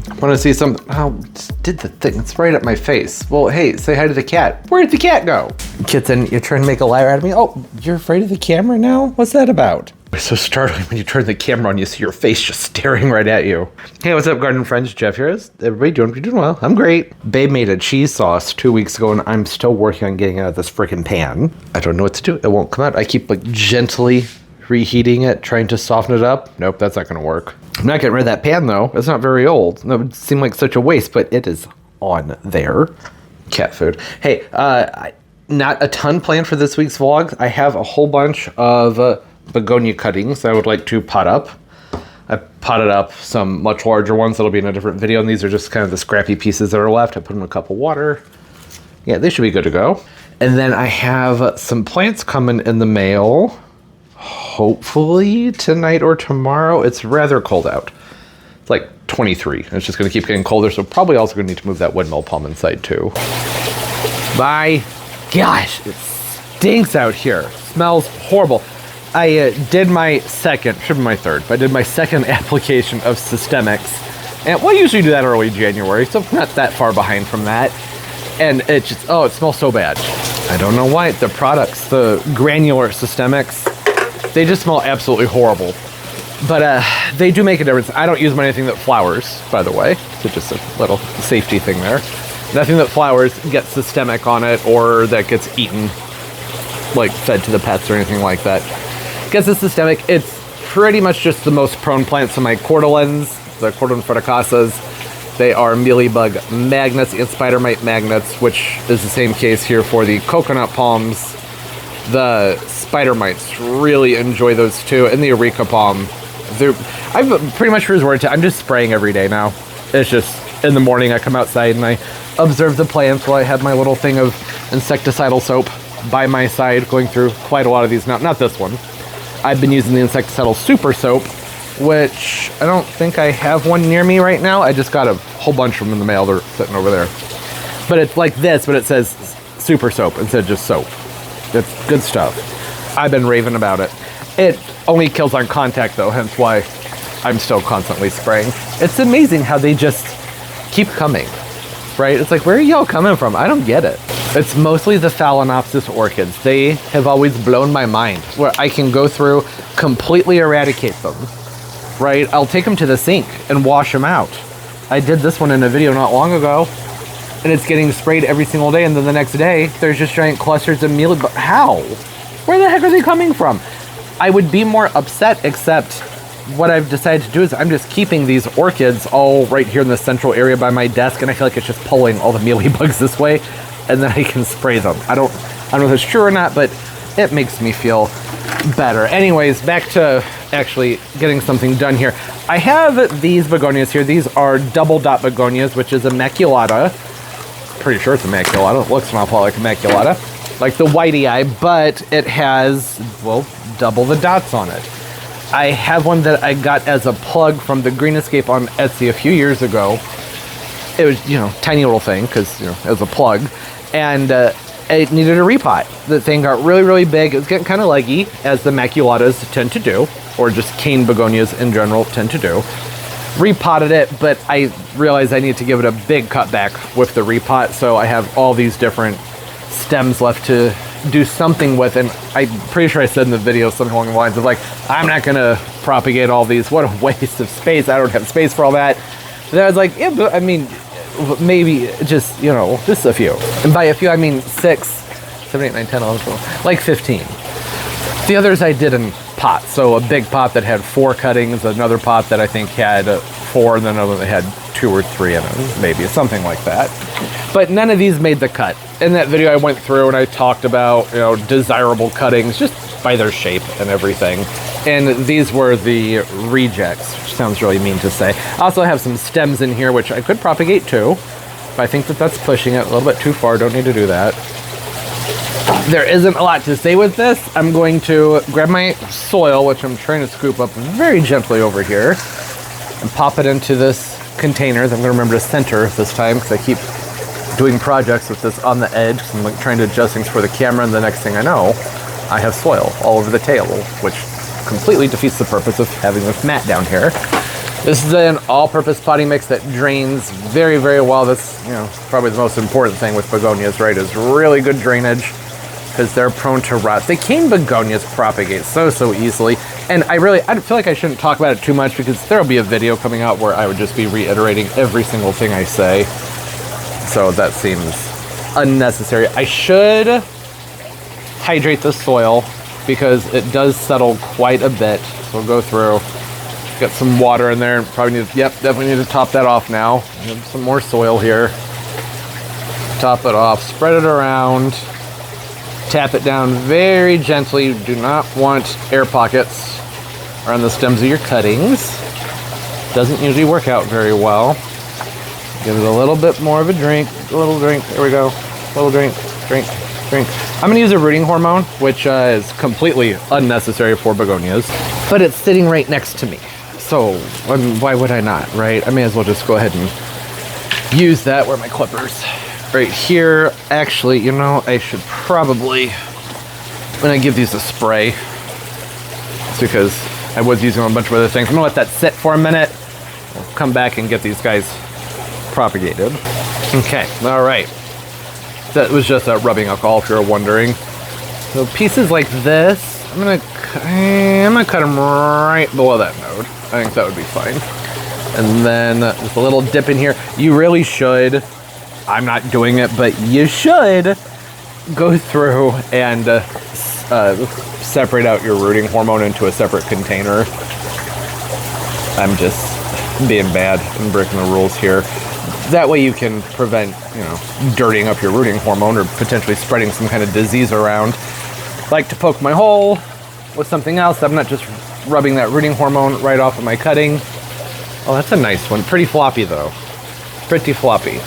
Want to see something? Oh, did the thing. It's right at my face. Well, hey, say hi to the cat. Where'd the cat go? Kitten, you're trying to make a liar out of me? Oh, you're afraid of the camera now? What's that about? It's so startling when you turn the camera on, you see your face just staring right at you. Hey, what's up, garden friends? Jeff here. Is everybody doing? You're doing well. I'm great. Babe made a cheese sauce 2 weeks ago, and I'm still working on getting out of this freaking pan. I don't know what to do. It won't come out. I keep like gently reheating it, trying to soften it up. Nope, that's not gonna work. I'm not getting rid of that pan though. It's not very old. That would seem like such a waste, but it is on there. Cat food. Hey, not a ton planned for this week's vlog. I have a whole bunch of begonia cuttings I would like to pot up. I potted up some much larger ones that'll be in a different video, and these are just kind of the scrappy pieces that are left. I put them in a cup of water. Yeah, they should be good to go. And then I have some plants coming in the mail. Hopefully tonight or tomorrow. It's rather cold out. It's like 23. It's just going to keep getting colder, so probably also going to need to move that windmill palm inside too. Bye. Gosh, it stinks out here. Smells horrible. I did my second, should be my third, but I did my second application of systemics. And well, I usually do that early January, so not that far behind from that. And it just, oh, it smells so bad. I don't know why. The products, the granular systemics, they just smell absolutely horrible. But they do make a difference. I don't use them on anything that flowers, by the way. So just a little safety thing there. Nothing that flowers gets systemic on it or that gets eaten, like fed to the pets or anything like that. Gets the systemic, it's pretty much just the most prone plants. So my cordyceps, the cordyceps fruticaceae, they are mealybug magnets and spider mite magnets, which is the same case here for the coconut palms. The spider mites really enjoy those too, and the areca palm. I've pretty much resorted to, I'm just spraying every day now. It's just in the morning I come outside and I observe the plants while I have my little thing of insecticidal soap by my side, going through quite a lot of these now. Not this one. I've been using the insecticidal super soap, which I don't think I have one near me right now. I just got a whole bunch of them in the mail. They're sitting over there. But it's like this, but it says super soap instead of just soap. It's good stuff. I've been raving about it. It only kills on contact though, hence why I'm still constantly spraying. It's amazing how they just keep coming, right? It's like, where are y'all coming from? I don't get it. It's mostly the Phalaenopsis orchids. They have always blown my mind, where I can go through, completely eradicate them, right? I'll take them to the sink and wash them out. I did this one in a video not long ago, and it's getting sprayed every single day, and then the next day, there's just giant clusters of mealybug. How? Where the heck are they coming from? I would be more upset, except what I've decided to do is I'm just keeping these orchids all right here in the central area by my desk, and I feel like it's just pulling all the mealybugs this way, and then I can spray them. I don't know if it's true or not, but it makes me feel better. Anyways, back to actually getting something done here. I have these begonias here. These are double dot begonias, which is Immaculata. Pretty sure it's Immaculata. It looks an awful lot like Immaculata, like the whitey eye, but it has, well, double the dots on it. I have one that I got as a plug from the Green Escape on Etsy a few years ago. It was, you know, tiny little thing, because, you know, it was a plug, and it needed a repot. The thing got really, really big. It was getting kind of leggy, as the Immaculatas tend to do, or just cane begonias in general tend to do. Repotted it, but I realized I need to give it a big cutback with the repot, so I have all these different stems left to do something with, and I'm pretty sure I said in the video something along the lines of like, I'm not gonna propagate all these. What a waste of space. I don't have space for all that. And I was like, yeah, but I mean, maybe just, you know, just a few. And by a few, I mean 6, 7, 8, 9, 10, 11, 12, like 15. The others I did in pots. So a big pot that had 4 cuttings, another pot that I think had 4, and then another that had 2 or 3 in it, maybe something like that. But none of these made the cut. In that video I went through and I talked about, you know, desirable cuttings just by their shape and everything. And these were the rejects, which sounds really mean to say. I also have some stems in here, which I could propagate too. But I think that that's pushing it a little bit too far. Don't need to do that. There isn't a lot to say with this. I'm going to grab my soil, which I'm trying to scoop up very gently over here, and pop it into this container. I'm going to remember to center this time, because I keep doing projects with this on the edge. I'm like trying to adjust things for the camera, and the next thing I know, I have soil all over the table, which completely defeats the purpose of having this mat down here. This is an all-purpose potting mix that drains very, very well. That's, you know, probably the most important thing with begonias, right, is really good drainage, because they're prone to rot. The cane begonias propagate so easily. And I feel like I shouldn't talk about it too much, because there'll be a video coming out where I would just be reiterating every single thing I say. So that seems unnecessary. I should hydrate the soil because it does settle quite a bit. So we'll go through, get some water in there. Probably need, definitely need to top that off now. Some more soil here. Top it off, spread it around. Tap it down very gently. You do not want air pockets around the stems of your cuttings. Doesn't usually work out very well. Give it a little bit more of a drink. A little drink. There we go. A little drink. Drink. Drink. I'm going to use a rooting hormone, which is completely unnecessary for begonias, but it's sitting right next to me. So why would I not, right? I may as well just go ahead and use that. Where are my clippers? Right here. Actually, you know, I should probably, when I give these a spray, it's because I was using a bunch of other things. I'm gonna let that sit for a minute. We'll come back and get these guys propagated. Okay, all right. That was just a rubbing alcohol, if you're wondering. So pieces like this, I'm gonna cut them right below that node. I think that would be fine. And then just a little dip in here. You really should, I'm not doing it, but you should go through and separate out your rooting hormone into a separate container. I'm just being bad and breaking the rules here. That way you can prevent, you know, dirtying up your rooting hormone or potentially spreading some kind of disease around. Like to poke my hole with something else. I'm not just rubbing that rooting hormone right off of my cutting. Oh, that's a nice one. Pretty floppy though. Pretty floppy.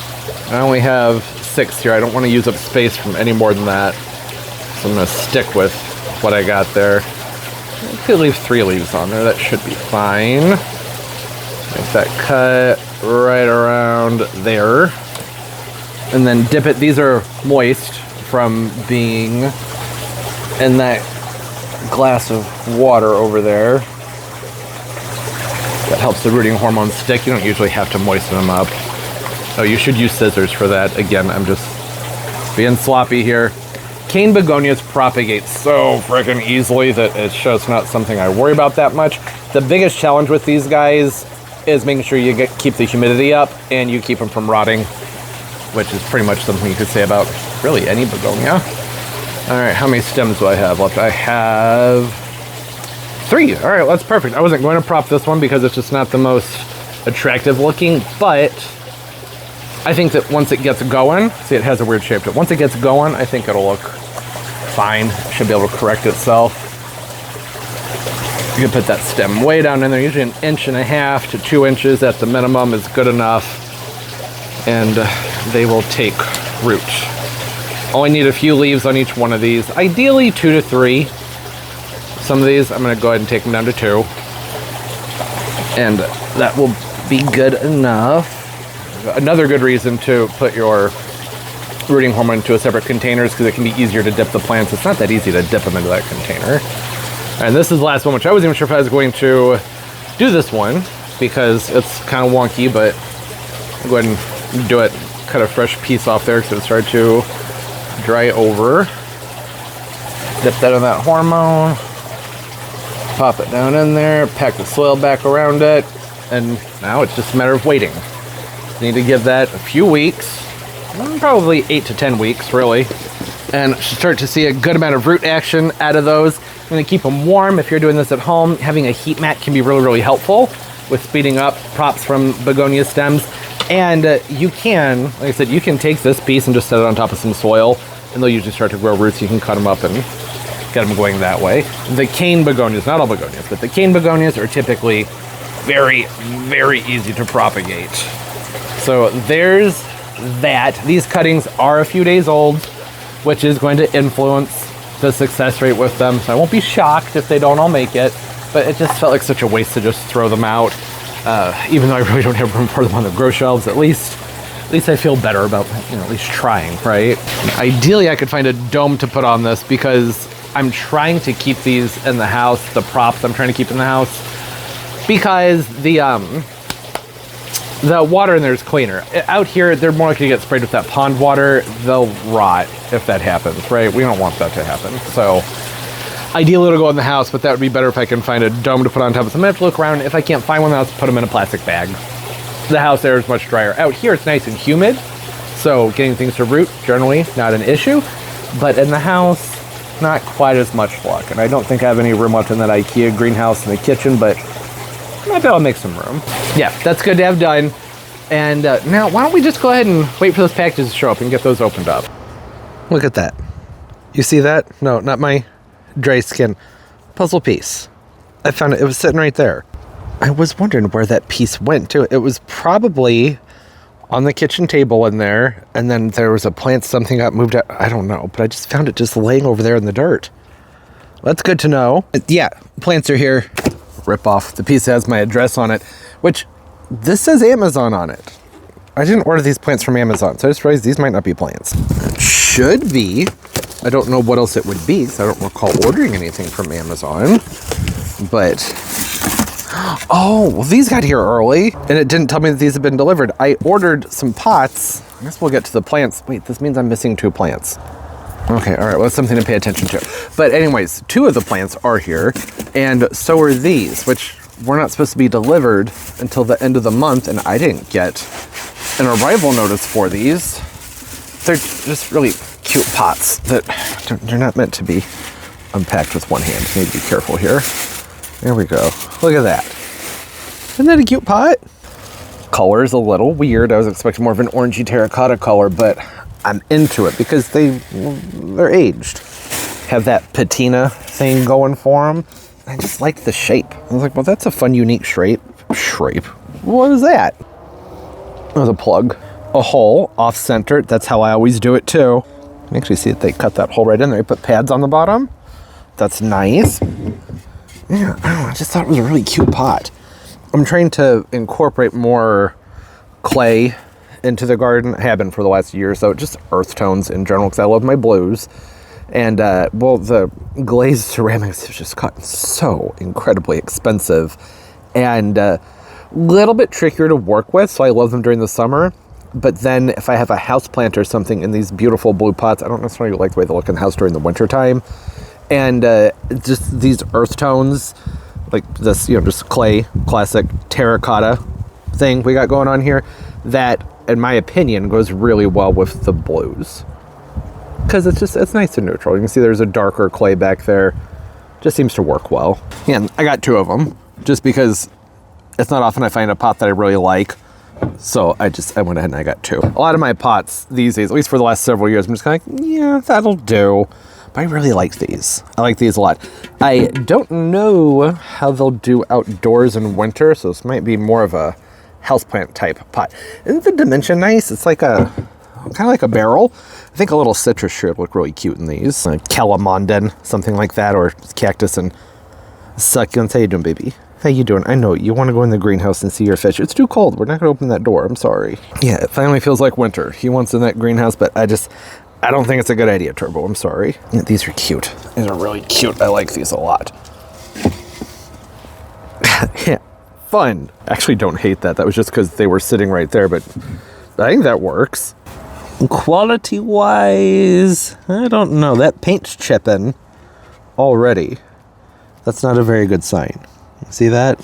I only have 6 here. I don't want to use up space from any more than that. So I'm going to stick with what I got there. I could leave 3 leaves on there. That should be fine. Make that cut right around there. And then dip it. These are moist from being in that glass of water over there. That helps the rooting hormone stick. You don't usually have to moisten them up. Oh, you should use scissors for that. Again, I'm just being sloppy here. Cane begonias propagate so freaking easily that it's just not something I worry about that much. The biggest challenge with these guys is making sure you keep the humidity up and you keep them from rotting, which is pretty much something you could say about really any begonia. All right, how many stems do I have left? I have 3. All right, that's perfect. I wasn't going to prop this one because it's just not the most attractive looking, but I think that once it gets going, see, it has a weird shape to it. Once it gets going, I think it'll look fine. It should be able to correct itself. You can put that stem way down in there. Usually 1.5 to 2 inches at the minimum is good enough. And they will take root. Only need a few leaves on each one of these. Ideally 2 to 3. Some of these, I'm going to go ahead and take them down to 2. And that will be good enough. Another good reason to put your rooting hormone into a separate container is because it can be easier to dip the plants. It's not that easy to dip them into that container. And this is the last one, which I wasn't even sure if I was going to do this one because it's kind of wonky, but I'll go ahead and do it. Cut a fresh piece off there because it started to dry over. Dip that in that hormone. Pop it down in there. Pack the soil back around it. And now it's just a matter of waiting. Need to give that a few weeks, probably 8 to 10 weeks, really, and start to see a good amount of root action out of those. I'm going to keep them warm. If you're doing this at home, having a heat mat can be really helpful with speeding up props from begonia stems. And you can, like I said, you can take this piece and just set it on top of some soil, and they'll usually start to grow roots. You can cut them up and get them going that way. The cane begonias, not all begonias, but the cane begonias are typically very easy to propagate. So there's that. These cuttings are a few days old, which is going to influence the success rate with them. So I won't be shocked if they don't all make it, but it just felt like such a waste to just throw them out. Even though I really don't have room for them on the grow shelves, at least I feel better about, you know, at least trying, right? Ideally, I could find a dome to put on this because I'm trying to keep these in the house, the props I'm trying to keep in the house. because the water in there is cleaner. Out here, they're more likely to get sprayed with that pond water. They'll rot if that happens, right? We don't want that to happen. So ideally it'll go in the house, but that would be better if I can find a dome to put on top of. So I'm gonna have to look around. If I can't find one, I'll have to put them in a plastic bag. The house there is much drier. Out here, it's nice and humid, so getting things to root, generally not an issue. But in the house, not quite as much luck. And I don't think I have any room left in that IKEA greenhouse in the kitchen, but I might be able to make some room. Yeah, that's good to have done. And now, why don't we just go ahead and wait for those packages to show up and get those opened up. Look at that. You see that? No, not my dry skin puzzle piece. I found it. It was sitting right there. I was wondering where that piece went to. It was probably on the kitchen table in there, and then there was a plant, something got moved out. I don't know, but I just found it just laying over there in the dirt. That's good to know. Yeah, plants are here. Rip off. The piece has my address on it, which this says Amazon on it. I didn't order these plants from Amazon, so I just realized these might not be plants. It should be. I don't know what else it would be, because I don't recall ordering anything from Amazon. But, oh, well, these got here early, and it didn't tell me that these had been delivered. I ordered some pots. I guess we'll get to the plants. Wait, this means I'm missing 2 plants. Okay, all right, well, that's something to pay attention to. But anyways, 2 of the plants are here, and so are these, which were not supposed to be delivered until the end of the month, and I didn't get an arrival notice for these. They're just really cute pots that they're not meant to be unpacked with one hand. Need to be careful here. There we go. Look at that. Isn't that a cute pot? Color is a little weird. I was expecting more of an orangey terracotta color, but I'm into it because they're aged. Have that patina thing going for them. I just like the shape. I was like, well, that's a fun, unique shape. What is that? There's a plug. A hole off-center. That's how I always do it too. You can actually see that they cut that hole right in there. They put pads on the bottom. That's nice. Yeah, I don't know. I just thought it was a really cute pot. I'm trying to incorporate more clay into the garden. I have been for the last year or so. Just earth tones in general, because I love my blues. And, well, the glazed ceramics have just gotten so incredibly expensive and a little bit trickier to work with, so I love them during the summer. But then if I have a house plant or something in these beautiful blue pots, I don't necessarily like the way they look in the house during the winter time. And just these earth tones, like this, just clay, classic terracotta thing we got going on here, that, in my opinion, goes really well with the blues. Because it's nice and neutral. You can see there's a darker clay back there. Just seems to work well. And I got 2 of them, just because it's not often I find a pot that I really like. So I went ahead and I got 2. A lot of my pots these days, at least for the last several years, I'm just kind of like, yeah, that'll do. But I really like these. I like these a lot. I don't know how they'll do outdoors in winter, so this might be more of a houseplant type pot. Isn't the dimension nice? It's like kind of like a barrel. I think a little citrus should look really cute in these. Like calamondan, something like that, or cactus and succulents. How you doing, baby? How you doing? I know you want to go in the greenhouse and see your fish. It's too cold. We're not going to open that door. I'm sorry. Yeah, it finally feels like winter. He wants in that greenhouse, but I don't think it's a good idea, Turbo. I'm sorry. Yeah, these are cute. These are really cute. I like these a lot. Yeah, fun. Actually, don't hate that. That was just because they were sitting right there, but I think that works. Quality-wise, I don't know. That paint's chipping already. That's not a very good sign. See that?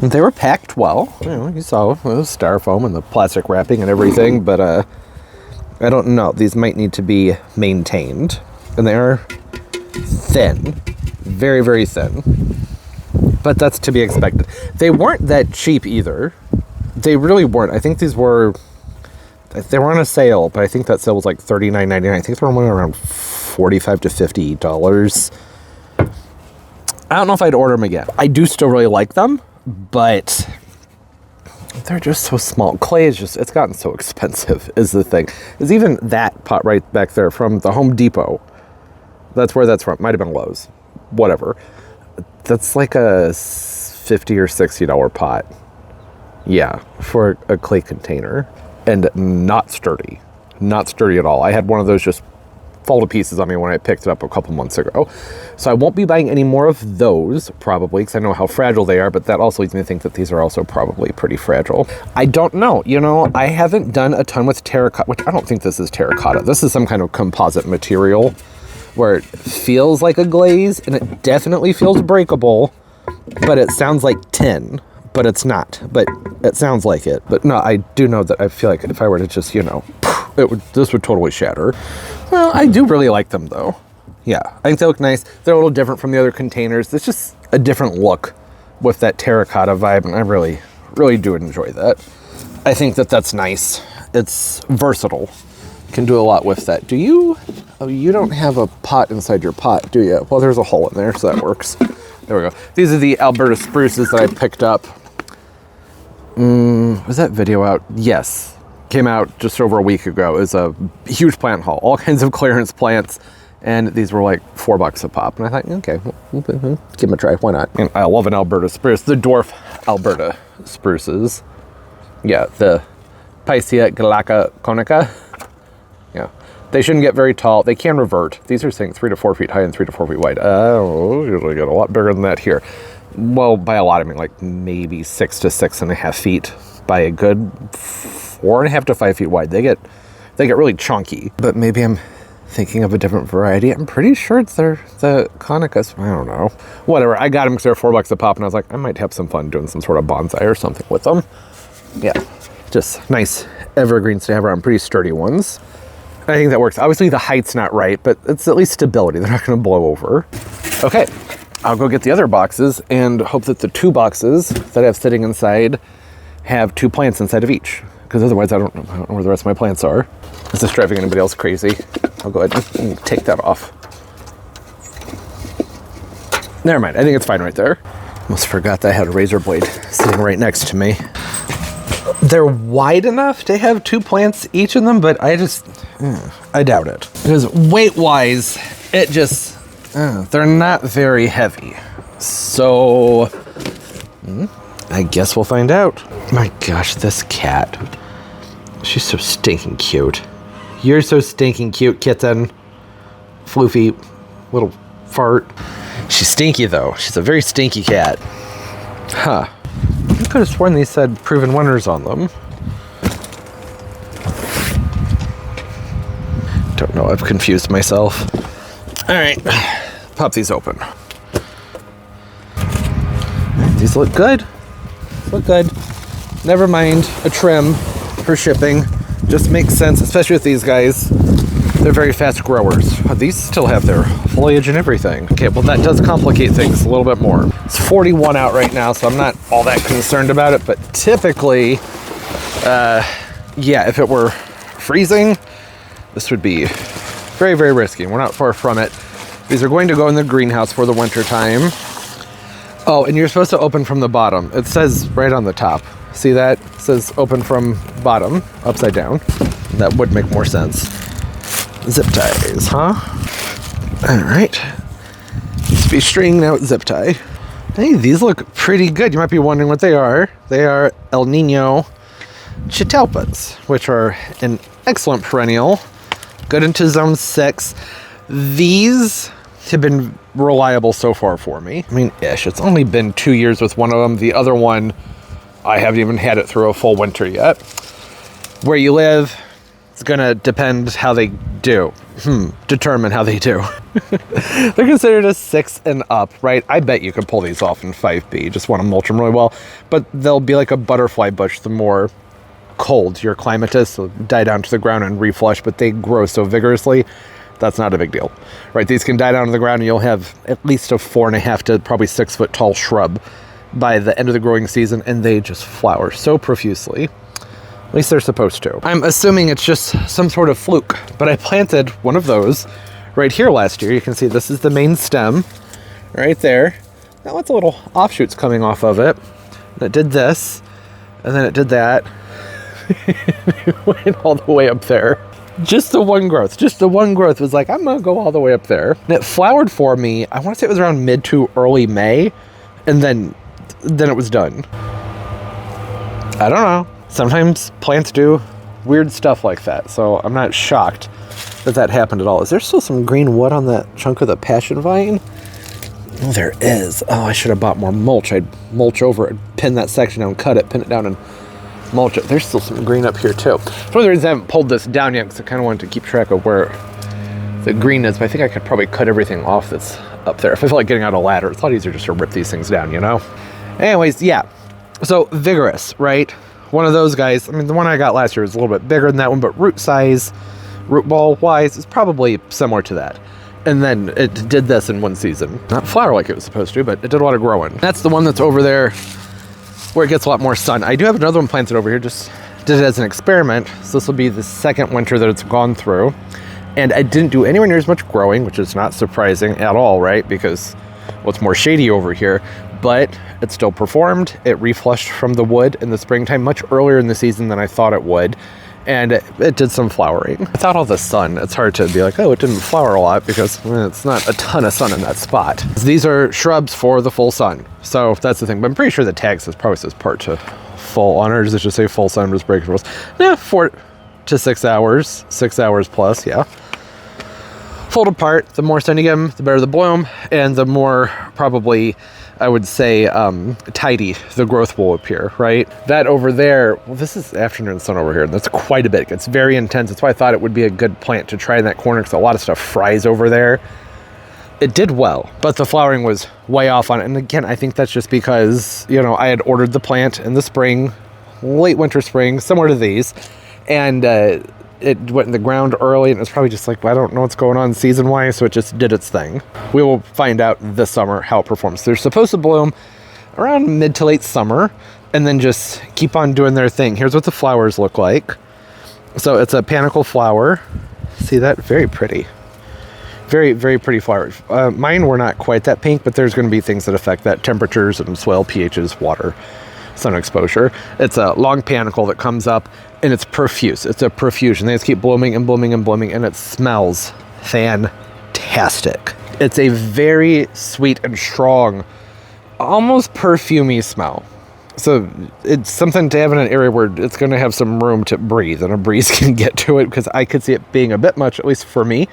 They were packed well. You saw the styrofoam and the plastic wrapping and everything, but I don't know. These might need to be maintained. And they are thin. Very, very thin. But that's to be expected. They weren't that cheap either. They really weren't. I think they were on a sale, but I think that sale was like $39.99. I think they were around $45 to $50. I don't know if I'd order them again. I do still really like them, but they're just so small. Clay is it's gotten so expensive is the thing. There's even that pot right back there from the Home Depot. That's where that's from. Might have been Lowe's. Whatever. That's like a $50 or $60 pot. Yeah, for a clay container. And not sturdy. Not sturdy at all. I had one of those just fall to pieces on me when I picked it up a couple months ago. So I won't be buying any more of those, probably, because I know how fragile they are, but that also leads me to think that these are also probably pretty fragile. I don't know. You know, I haven't done a ton with terracotta, which I don't think this is terracotta. This is some kind of composite material where it feels like a glaze, and it definitely feels breakable, but it sounds like tin. But it's not, but it sounds like it. But no, I do know that I feel like if I were to just, you know, this would totally shatter. Well, I do really like them though. Yeah, I think they look nice. They're a little different from the other containers. It's just a different look with that terracotta vibe, and I really, really do enjoy that. I think that that's nice. It's versatile. You can do a lot with that. Do you? Oh, you don't have a pot inside your pot, do you? Well, there's a hole in there, so that works. There we go. These are the Alberta spruces that I picked up. Was that video out? Yes. Came out just over a week ago. It was a huge plant haul. All kinds of clearance plants. And these were like $4 a pop. And I thought, okay, we'll give them a try. Why not? And I love an Alberta spruce. The dwarf Alberta spruces. Yeah, the Picea gallica conica. Yeah. They shouldn't get very tall. They can revert. These are saying 3 to 4 feet high and 3 to 4 feet wide. Usually get a lot bigger than that here. Well, by a lot, I mean like maybe 6 to 6.5 feet by a good 4.5 to 5 feet wide. They get really chunky. But maybe I'm thinking of a different variety. I'm pretty sure it's the conicus. I don't know. Whatever. I got them because they're $4 a pop, and I was like, I might have some fun doing some sort of bonsai or something with them. Yeah, just nice evergreens to have around, pretty sturdy ones. I think that works. Obviously the height's not right, but it's at least stability. They're not going to blow over. Okay, I'll go get the other boxes and hope that the 2 boxes that I have sitting inside have 2 plants inside of each. Because otherwise I don't know where the rest of my plants are. Is this driving anybody else crazy? I'll go ahead and take that off. Never mind, I think it's fine right there. Almost forgot that I had a razor blade sitting right next to me. They're wide enough to have 2 plants each in them, but I doubt it. Because weight-wise, it just, they're not very heavy. So, I guess we'll find out. My gosh, this cat. She's so stinking cute. You're so stinking cute, kitten. Floofy, little fart. She's stinky, though. She's a very stinky cat. Huh. I could have sworn these said proven winners on them. Don't know, I've confused myself. All right, pop these open. These look good. Look good. Never mind a trim for shipping. Just makes sense, especially with these guys. They're very fast growers. These still have their foliage and everything. Okay, well that does complicate things a little bit more. It's 41 out right now, so I'm not all that concerned about it, but typically, yeah, if it were freezing, this would be very, very risky. We're not far from it. These are going to go in the greenhouse for the winter time. Oh, and you're supposed to open from the bottom. It says right on the top. See that? It says open from bottom, upside down. That would make more sense. Zip ties, huh? All right. Used to be string, now it's zip tie. Hey, these look pretty good. You might be wondering what they are. They are El Nino Chitalpas, which are an excellent perennial. Good into zone 6. These have been reliable so far for me. I mean, ish. It's only been 2 years with one of them. The other one, I haven't even had it through a full winter yet. Where you live, it's gonna depend how they do. Determine how they do. They're considered a 6 and up, right? I bet you could pull these off in 5B. Just want to mulch them really well. But they'll be like a butterfly bush the more cold your climate is. So die down to the ground and reflush, but they grow so vigorously. That's not a big deal, right? These can die down to the ground and you'll have at least a 4.5 to probably 6 foot tall shrub by the end of the growing season, and they just flower so profusely. At least they're supposed to. I'm assuming it's just some sort of fluke, but I planted one of those right here last year. You can see this is the main stem right there. Now it's a little offshoots coming off of it. And it did this, and then it did that. It went all the way up there. Just the one growth was like, I'm gonna go all the way up there. And it flowered for me, I want to say it was around mid to early May, and then it was done. I don't know. Sometimes plants do weird stuff like that. So I'm not shocked that that happened at all. Is there still some green wood on that chunk of the passion vine? Oh, there is. Oh, I should have bought more mulch. I'd mulch over it, pin that section down, cut it, pin it down, and mulch it. There's still some green up here too. For one of the reasons I haven't pulled this down yet, because I kind of wanted to keep track of where the green is, but I think I could probably cut everything off that's up there. If I feel like getting out a ladder, it's a lot easier just to rip these things down, you know? Anyways, yeah. So vigorous, right? One of those guys. I mean, the one I got last year was a little bit bigger than that one, but root size, root ball wise, is probably similar to that. And then it did this in one season. Not flower like it was supposed to, but it did a lot of growing. That's the one that's over there where it gets a lot more sun. I do have another one planted over here, just did it as an experiment. So this will be the second winter that it's gone through. And I didn't do anywhere near as much growing, which is not surprising at all, right? Because, well, it's more shady over here, but it still performed. It reflushed from the wood in the springtime much earlier in the season than I thought it would. And it did some flowering. Without all the sun, it's hard to be like, oh, it didn't flower a lot, because it's not a ton of sun in that spot. These are shrubs for the full sun. So that's the thing. But I'm pretty sure the tag probably says part to full on, or does it just say full sun was break rules? Yeah, 4 to 6 hours, 6 hours plus, yeah. Fold apart, the more sun you give them, the better the bloom, and the more probably, I would say, tidy the growth will appear, right? That over there, well, this is afternoon sun over here, and that's quite a bit. It's very intense. That's why I thought it would be a good plant to try in that corner, because a lot of stuff fries over there. It did well, but the flowering was way off on it. And again, I think that's just because, you know, I had ordered the plant in the spring, late winter spring, similar to these, and it went in the ground early, and it was probably just like, well, I don't know what's going on season-wise, so it just did its thing. We will find out this summer how it performs. They're supposed to bloom around mid to late summer, and then just keep on doing their thing. Here's what the flowers look like. So it's a panicle flower. See that? Very pretty. Very, very pretty flowers. Mine were not quite that pink, but there's going to be things that affect that: temperatures and soil pHs, water, sun exposure. It's a long panicle that comes up, and it's profuse. It's a profusion. They just keep blooming and blooming and blooming, and it smells fantastic. It's a very sweet and strong, almost perfumey smell. So it's something to have in an area where it's going to have some room to breathe, and a breeze can get to it, because I could see it being a bit much, at least for me.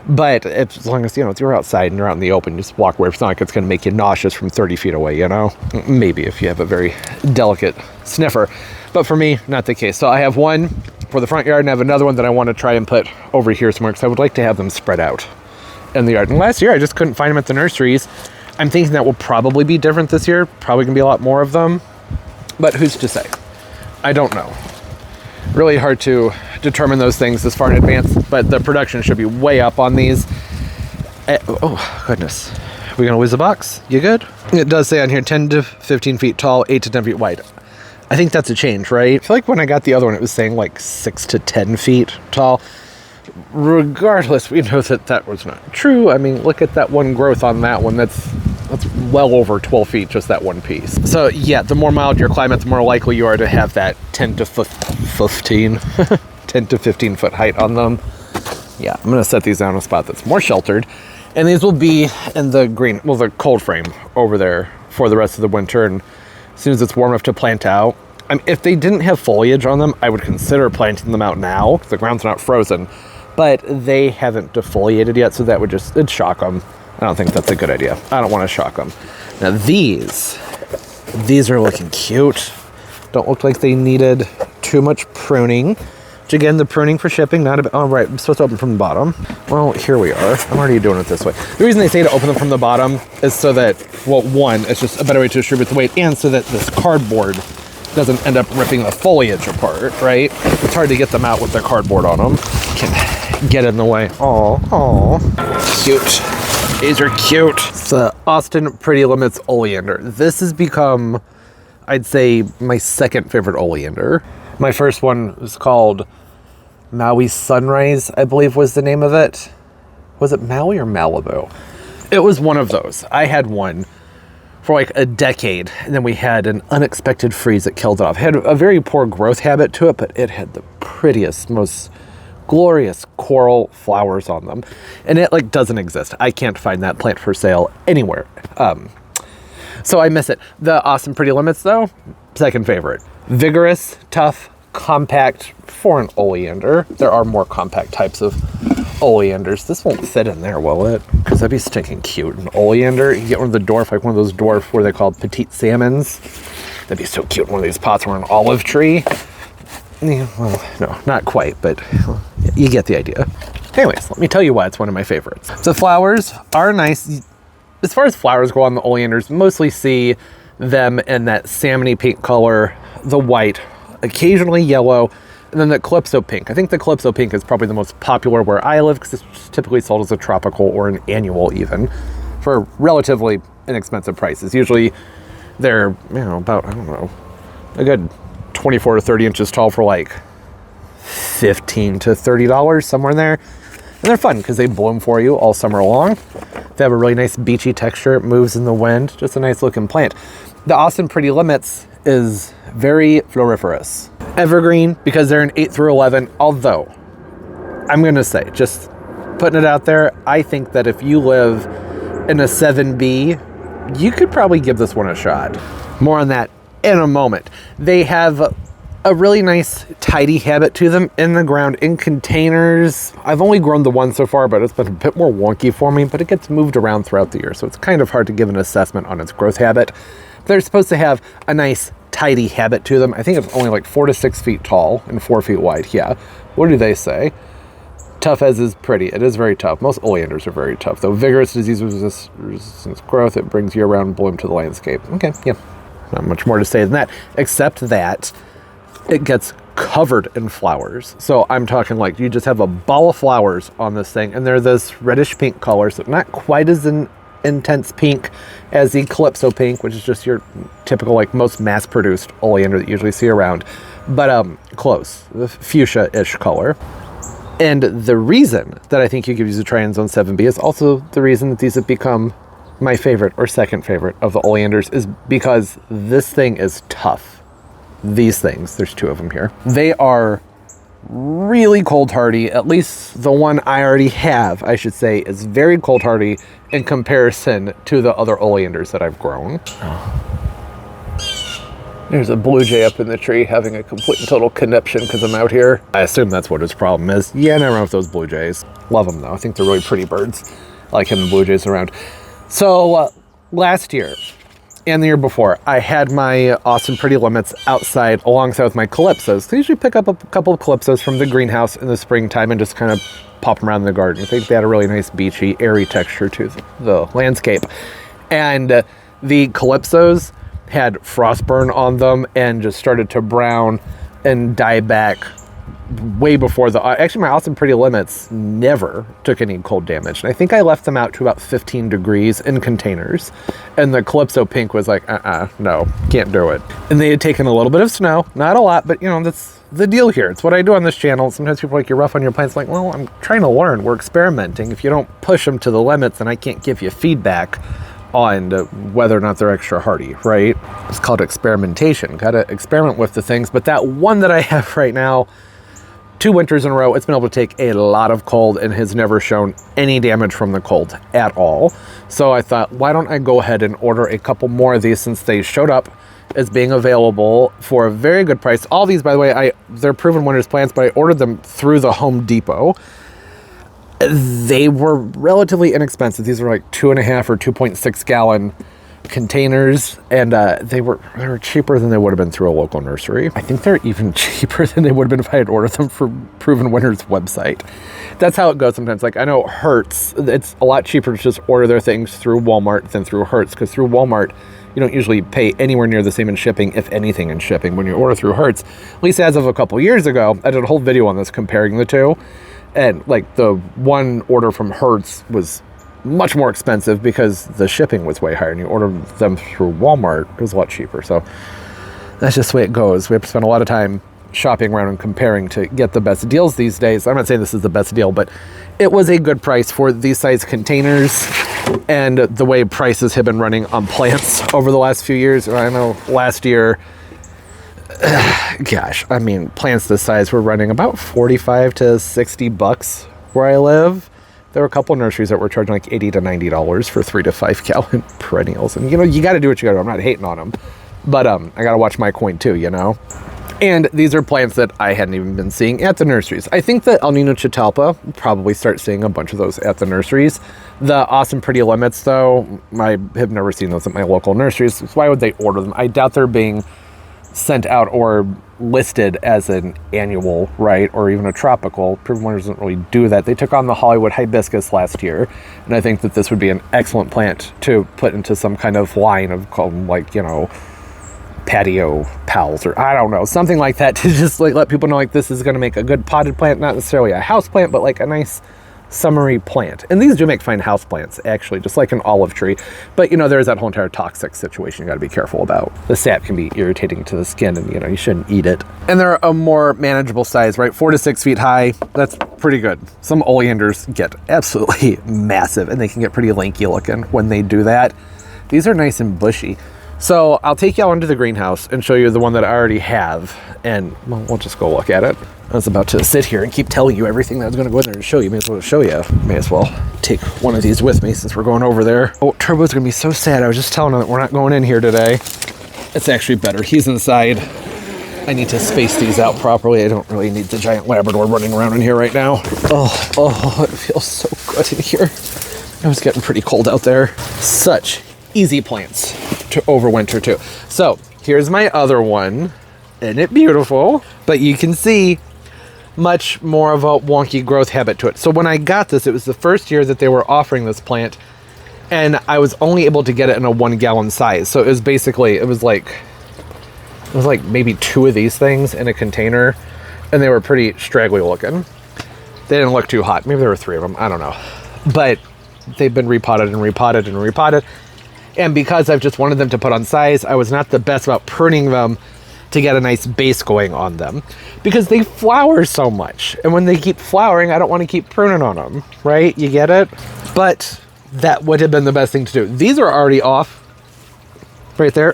But as long as, you know, if you're outside and you're out in the open, just walk away. It's not like it's going to make you nauseous from 30 feet away, you know? Maybe if you have a very delicate sniffer. But for me, not the case. So I have one for the front yard, and I have another one that I want to try and put over here somewhere, because I would like to have them spread out in the yard. And last year, I just couldn't find them at the nurseries. I'm thinking that will probably be different this year. Probably going to be a lot more of them. But who's to say? I don't know. Really hard to determine those things this far in advance, but the production should be way up on these. Oh, goodness. We gonna lose the box? You good? It does say on here 10 to 15 feet tall, 8 to 10 feet wide. I think that's a change, right? I feel like when I got the other one, it was saying like 6 to 10 feet tall. Regardless, we know that that was not true. I mean, look at that one growth on that one. That's well over 12 feet, just that one piece. So yeah, the more mild your climate, the more likely you are to have that 10 to 15 foot height on them. Yeah, I'm gonna set these down in a spot that's more sheltered, and these will be in the green, well, the cold frame over there for the rest of the winter. And as soon as it's warm enough to plant out, if they didn't have foliage on them, I would consider planting them out now. The ground's not frozen, but they haven't defoliated yet, so that would it'd shock them. I don't think that's a good idea. I don't want to shock them. Now these are looking cute. Don't look like they needed too much pruning. Which again, the pruning for shipping, not a bit. Oh, right, I'm supposed to open from the bottom. Well, here we are. I'm already doing it this way. The reason they say to open them from the bottom is so that, well, one, it's just a better way to distribute the weight, and so that this cardboard doesn't end up ripping the foliage apart, right? It's hard to get them out with the cardboard on them. Can get in the way. Oh, cute. These are cute. It's the Austin Pretty Limits Oleander. This has become, I'd say, my second favorite oleander. My first one was called Maui Sunrise, I believe was the name of it. Was it Maui or Malibu? It was one of those. I had one for like a decade, and then we had an unexpected freeze that killed it off. It had a very poor growth habit to it, but it had the prettiest, most glorious coral flowers on them, and it like doesn't exist. I can't find that plant for sale anywhere. So I miss it. The Austin Pretty Limits though, second favorite. Vigorous, tough, compact for an oleander. There are more compact types of oleanders. This won't fit in there, will it? Because that'd be stinking cute. An oleander, you get one of the dwarf, like one of those dwarf, what are they called, petite salmons. That'd be so cute in one of these pots or an olive tree. Yeah, well, no, not quite, but you get the idea. Anyways, let me tell you why it's one of my favorites. The flowers are nice. As far as flowers go on the oleanders, mostly see them in that salmony pink color, the white, occasionally yellow, and then the Calypso pink. I think the Calypso pink is probably the most popular where I live because it's typically sold as a tropical or an annual even for relatively inexpensive prices. Usually they're, about, I don't know, a good 24 to 30 inches tall for like $15 to $30, somewhere in there. And they're fun because they bloom for you all summer long. They have a really nice beachy texture. It moves in the wind. Just a nice looking plant. The Austin Pretty Limits is very floriferous. Evergreen because they're an 8 through 11. Although, I'm going to say, just putting it out there, I think that if you live in a 7B, you could probably give this one a shot. More on that in a moment. They have a really nice tidy habit to them in the ground in containers. I've only grown the one so far, but it's been a bit more wonky for me, but it gets moved around throughout the year. So it's kind of hard to give an assessment on its growth habit. They're supposed to have a nice tidy habit to them. I think it's only like 4 to 6 feet tall and 4 feet wide. Yeah. What do they say? Tough as is pretty. It is very tough. Most oleanders are very tough, though. Vigorous disease resistance growth. It brings year-round bloom to the landscape. Okay. Yeah. Not much more to say than that, except that it gets covered in flowers. So I'm talking like you just have a ball of flowers on this thing, and they're this reddish pink color, so not quite as an intense pink as the Calypso pink, which is just your typical, like most mass-produced oleander that you usually see around, but close, the fuchsia-ish color. And the reason that I think you could use a try in Zone 7B is also the reason that these have become my favorite or second favorite of the oleanders, is because this thing is tough. These things, there's 2 of them here. They are really cold hardy. At least the one I already have, I should say, is very cold hardy in comparison to the other oleanders that I've grown. There's a blue jay up in the tree having a complete and total conniption because I'm out here. I assume that's what his problem is. Yeah, I never know with those blue jays. Love them though. I think they're really pretty birds. I like having blue jays around. So last year and the year before, I had my Austin Pretty Limits outside alongside with my Calypsos. I usually pick up a couple of Calypsos from the greenhouse in the springtime and just kind of pop them around in the garden. I think they had a really nice beachy, airy texture to the landscape. And the Calypsos had frostburn on them and just started to brown and die back way before actually my Austin Pretty Limits never took any cold damage. And I think I left them out to about 15 degrees in containers. And the Calypso pink was like, no, can't do it. And they had taken a little bit of snow, not a lot, but that's the deal here. It's what I do on this channel. Sometimes people are like, you're rough on your plants. Like, well, I'm trying to learn. We're experimenting. If you don't push them to the limits, then I can't give you feedback on whether or not they're extra hardy, right? It's called experimentation. Got to experiment with the things. But that one that I have right now, 2 winters in a row, it's been able to take a lot of cold and has never shown any damage from the cold at all. So I thought, why don't I go ahead and order a couple more of these since they showed up as being available for a very good price. All these, by the way, they're proven winners plants, but I ordered them through the Home Depot. They were relatively inexpensive. These were like 2.5 or 2.6 gallon containers, and they were cheaper than they would have been through a local nursery. I think they're even cheaper than they would have been if I had ordered them for Proven Winners website. That's how it goes sometimes. Like, I know Hertz, it's a lot cheaper to just order their things through Walmart than through Hertz, because through Walmart you don't usually pay anywhere near the same in shipping, if anything in shipping, when you order through Hertz. At least as of a couple years ago, I did a whole video on this comparing the two, and like the one order from Hertz was much more expensive because the shipping was way higher, and you order them through Walmart, it was a lot cheaper. So that's just the way it goes. We have to spend a lot of time shopping around and comparing to get the best deals these days. I'm not saying this is the best deal, but it was a good price for these size containers and the way prices have been running on plants over the last few years. I know last year, gosh, I mean, plants this size were running about $45 to $60 where I live. There were a couple of nurseries that were charging like $80 to $90 for 3 to 5 gallon perennials. And you got to do what you got to do. I'm not hating on them, but I got to watch my coin too, And these are plants that I hadn't even been seeing at the nurseries. I think that El Nino Catalpa will probably start seeing a bunch of those at the nurseries. The Awesome Pretty Limits, though, I have never seen those at my local nurseries. So why would they order them? I doubt they're being sent out or listed as an annual, right, or even a tropical. Proven Winners doesn't really do that. They took on the Hollywood hibiscus last year, and I think that this would be an excellent plant to put into some kind of line of, like, you know, patio pals, or I don't know, something like that, to just like let people know like this is going to make a good potted plant, not necessarily a house plant, but like a nice summery plant. And these do make fine house plants, actually, just like an olive tree. But, you know, there's that whole entire toxic situation you got to be careful about. The sap can be irritating to the skin, and, you know, you shouldn't eat it. And they're a more manageable size, right? 4 to 6 feet high. That's pretty good. Some oleanders get absolutely massive, and they can get pretty lanky looking when they do that. These are nice and bushy. So I'll take y'all into the greenhouse and show you the one that I already have, and well, we'll just go look at it. I was about to sit here and keep telling you everything that I was going to go in there and show you. May as well show you. May as well take one of these with me since we're going over there. Oh, Turbo's going to be so sad. I was just telling him that we're not going in here today. It's actually better. He's inside. I need to space these out properly. I don't really need the giant Labrador running around in here right now. Oh, it feels so good in here. It was getting pretty cold out there. Such easy plants to overwinter too. So here's my other one. Isn't it beautiful? But you can see much more of a wonky growth habit to it. So when I got this, it was the first year that they were offering this plant, and I was only able to get it in a 1 gallon size. So it was basically, it was like maybe 2 of these things in a container, and they were pretty straggly looking. They didn't look too hot. Maybe there were 3 of them. I don't know. But they've been repotted and repotted and repotted. And because I've just wanted them to put on size, I was not the best about pruning them to get a nice base going on them, because they flower so much. And when they keep flowering, I don't want to keep pruning on them, right? You get it? But that would have been the best thing to do. These are already off right there.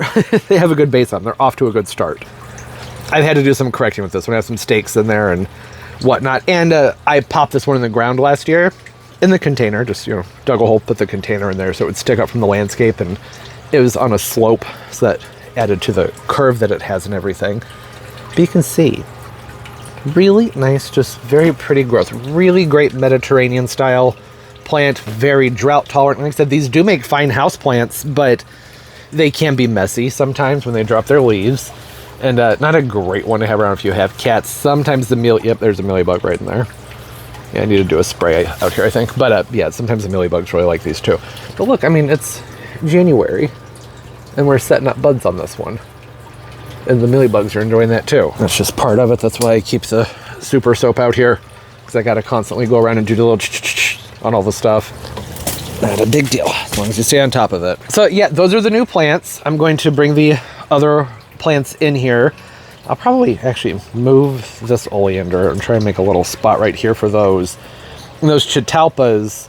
They have a good base on them. They're off to a good start. I've had to do some correcting with this one. I have some stakes in there and whatnot. And I popped this one in the ground last year in the container, just, you know, dug a hole, put the container in there so it would stick up from the landscape, and it was on a slope, so that added to the curve that it has and everything. But you can see, really nice, just very pretty growth. Really great Mediterranean style plant, very drought tolerant. Like I said, these do make fine house plants, but they can be messy sometimes when they drop their leaves. And not a great one to have around if you have cats. Sometimes yep, there's a mealybug right in there. Yeah, I need to do a spray out here, I think. But yeah, sometimes the mealybugs really like these too. But look, I mean, it's January, and we're setting up buds on this one. And the mealybugs are enjoying that too. That's just part of it. That's why I keep the super soap out here, because I got to constantly go around and do the little on all the stuff. Not a big deal, as long as you stay on top of it. So yeah, those are the new plants. I'm going to bring the other plants in here. I'll probably actually move this oleander and try and make a little spot right here for those. And those catalpas,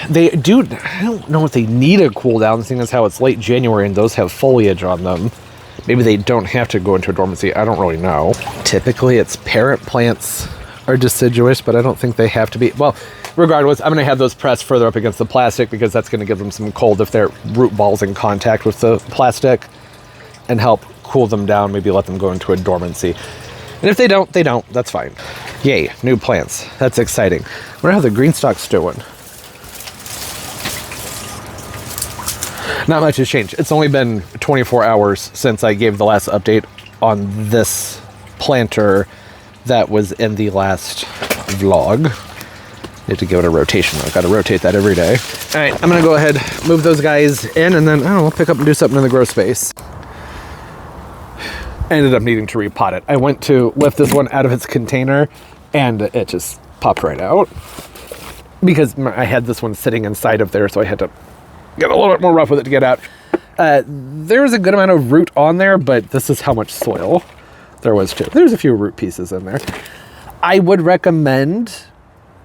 they do, I don't know if they need a cool down, seeing as how it's late January and those have foliage on them. Maybe they don't have to go into a dormancy. I don't really know. Typically it's parent plants are deciduous, but I don't think they have to be. Well, regardless, I'm going to have those pressed further up against the plastic, because that's going to give them some cold if their root ball's in contact with the plastic, and help cool them down, maybe let them go into a dormancy. And if they don't, they don't. That's fine. Yay, new plants. That's exciting. I wonder how the green stalk's doing. Not much has changed. It's only been 24 hours since I gave the last update on this planter that was in the last vlog. Need to give it a rotation. I've got to rotate that every day. All right, I'm gonna go ahead, move those guys in, and then I don't know, we'll pick up and do something in the grow space. I ended up needing to repot it. I went to lift this one out of its container, and it just popped right out, because I had this one sitting inside of there, so I had to get a little bit more rough with it to get out. There was a good amount of root on there, but this is how much soil there was too. There's a few root pieces in there. I would recommend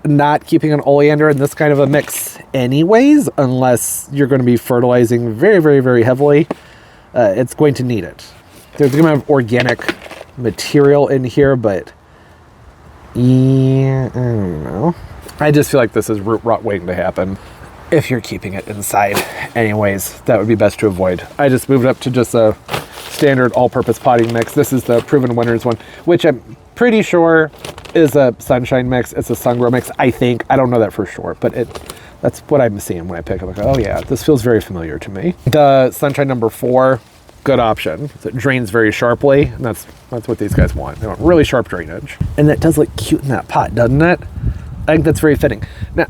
not keeping an oleander in this kind of a mix anyways, unless you're going to be fertilizing very, very, very heavily. It's going to need it. There's a good amount of organic material in here, but yeah, I don't know. I just feel like this is root rot waiting to happen. If you're keeping it inside anyways, that would be best to avoid. I just moved up to just a standard all-purpose potting mix. This is the Proven Winners one, which I'm pretty sure is a sunshine mix. It's a sun grow mix, I think. I don't know that for sure, but that's what I'm seeing when I pick it. Like, oh yeah, this feels very familiar to me. The Sunshine number 4, good option. It drains very sharply, and that's what these guys want. They want really sharp drainage. And that does look cute in that pot, doesn't it? I think that's very fitting. Now,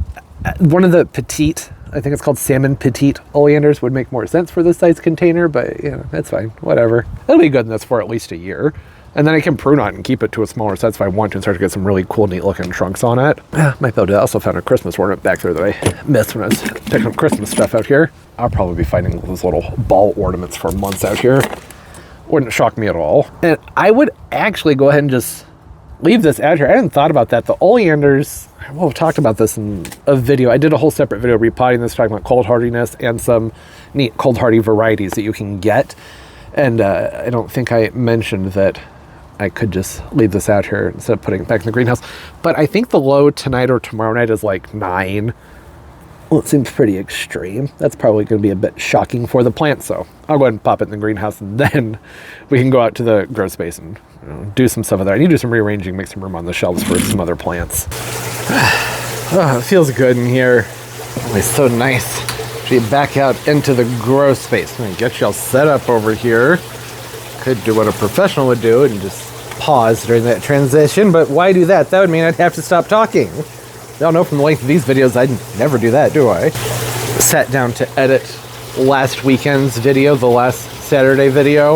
one of the petite, I think it's called salmon petite oleanders would make more sense for this size container, but you know, that's fine, whatever. It'll be good in this for at least a year. And then I can prune on it and keep it to a smaller size if I want to and start to get some really cool, neat looking trunks on it. Might be able to. I also found a Christmas ornament back there that I missed when I was picking up Christmas stuff out here. I'll probably be finding those little ball ornaments for months out here. Wouldn't shock me at all. And I would actually go ahead and just leave this out here. I hadn't thought about that. The oleanders, well, we've talked about this in a video. I did a whole separate video repotting this, talking about cold hardiness and some neat cold hardy varieties that you can get. And I don't think I mentioned that I could just leave this out here instead of putting it back in the greenhouse. But I think the low tonight or tomorrow night is like 9. Well, it seems pretty extreme. That's probably going to be a bit shocking for the plant, so I'll go ahead and pop it in the greenhouse, and then we can go out to the grow space and do some stuff with that. I need to do some rearranging, make some room on the shelves for some other plants. Oh, it feels good in here. Always so nice to be back out into the grow space. I'm going to get you all set up over here. Could do what a professional would do and just pause during that transition, but why do that? That would mean I'd have to stop talking. Y'all know from the length of these videos, I'd never do that, do I? Sat down to edit last weekend's video, the last Saturday video.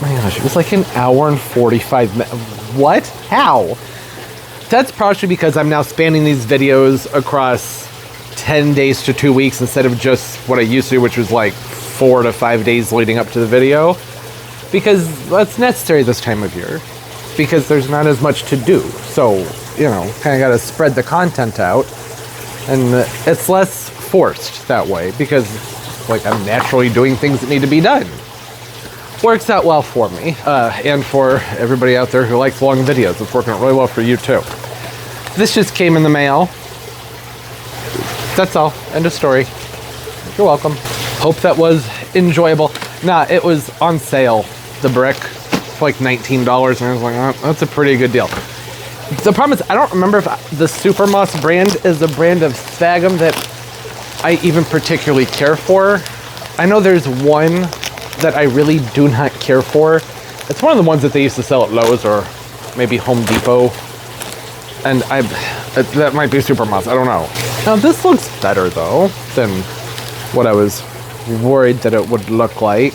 My gosh, it was like an hour and 45 minutes. What? How? That's partially because I'm now spanning these videos across 10 days to 2 weeks instead of just what I used to, which was like 4 to 5 days leading up to the video. Because that's necessary this time of year. Because there's not as much to do. So, you know, kind of got to spread the content out. And it's less forced that way. Because, like, I'm naturally doing things that need to be done. Works out well for me. And for everybody out there who likes long videos. It's working out really well for you, too. This just came in the mail. That's all. End of story. You're welcome. Hope that was enjoyable. Nah, it was on sale. The brick for like $19, and I was like, oh, that's a pretty good deal. The problem is, I don't remember if the Supermoss brand is a brand of Sphagnum that I even particularly care for. I know there's one that I really do not care for. It's one of the ones that they used to sell at Lowe's or maybe Home Depot. And that might be Supermoss, I don't know. Now this looks better though than what I was worried that it would look like.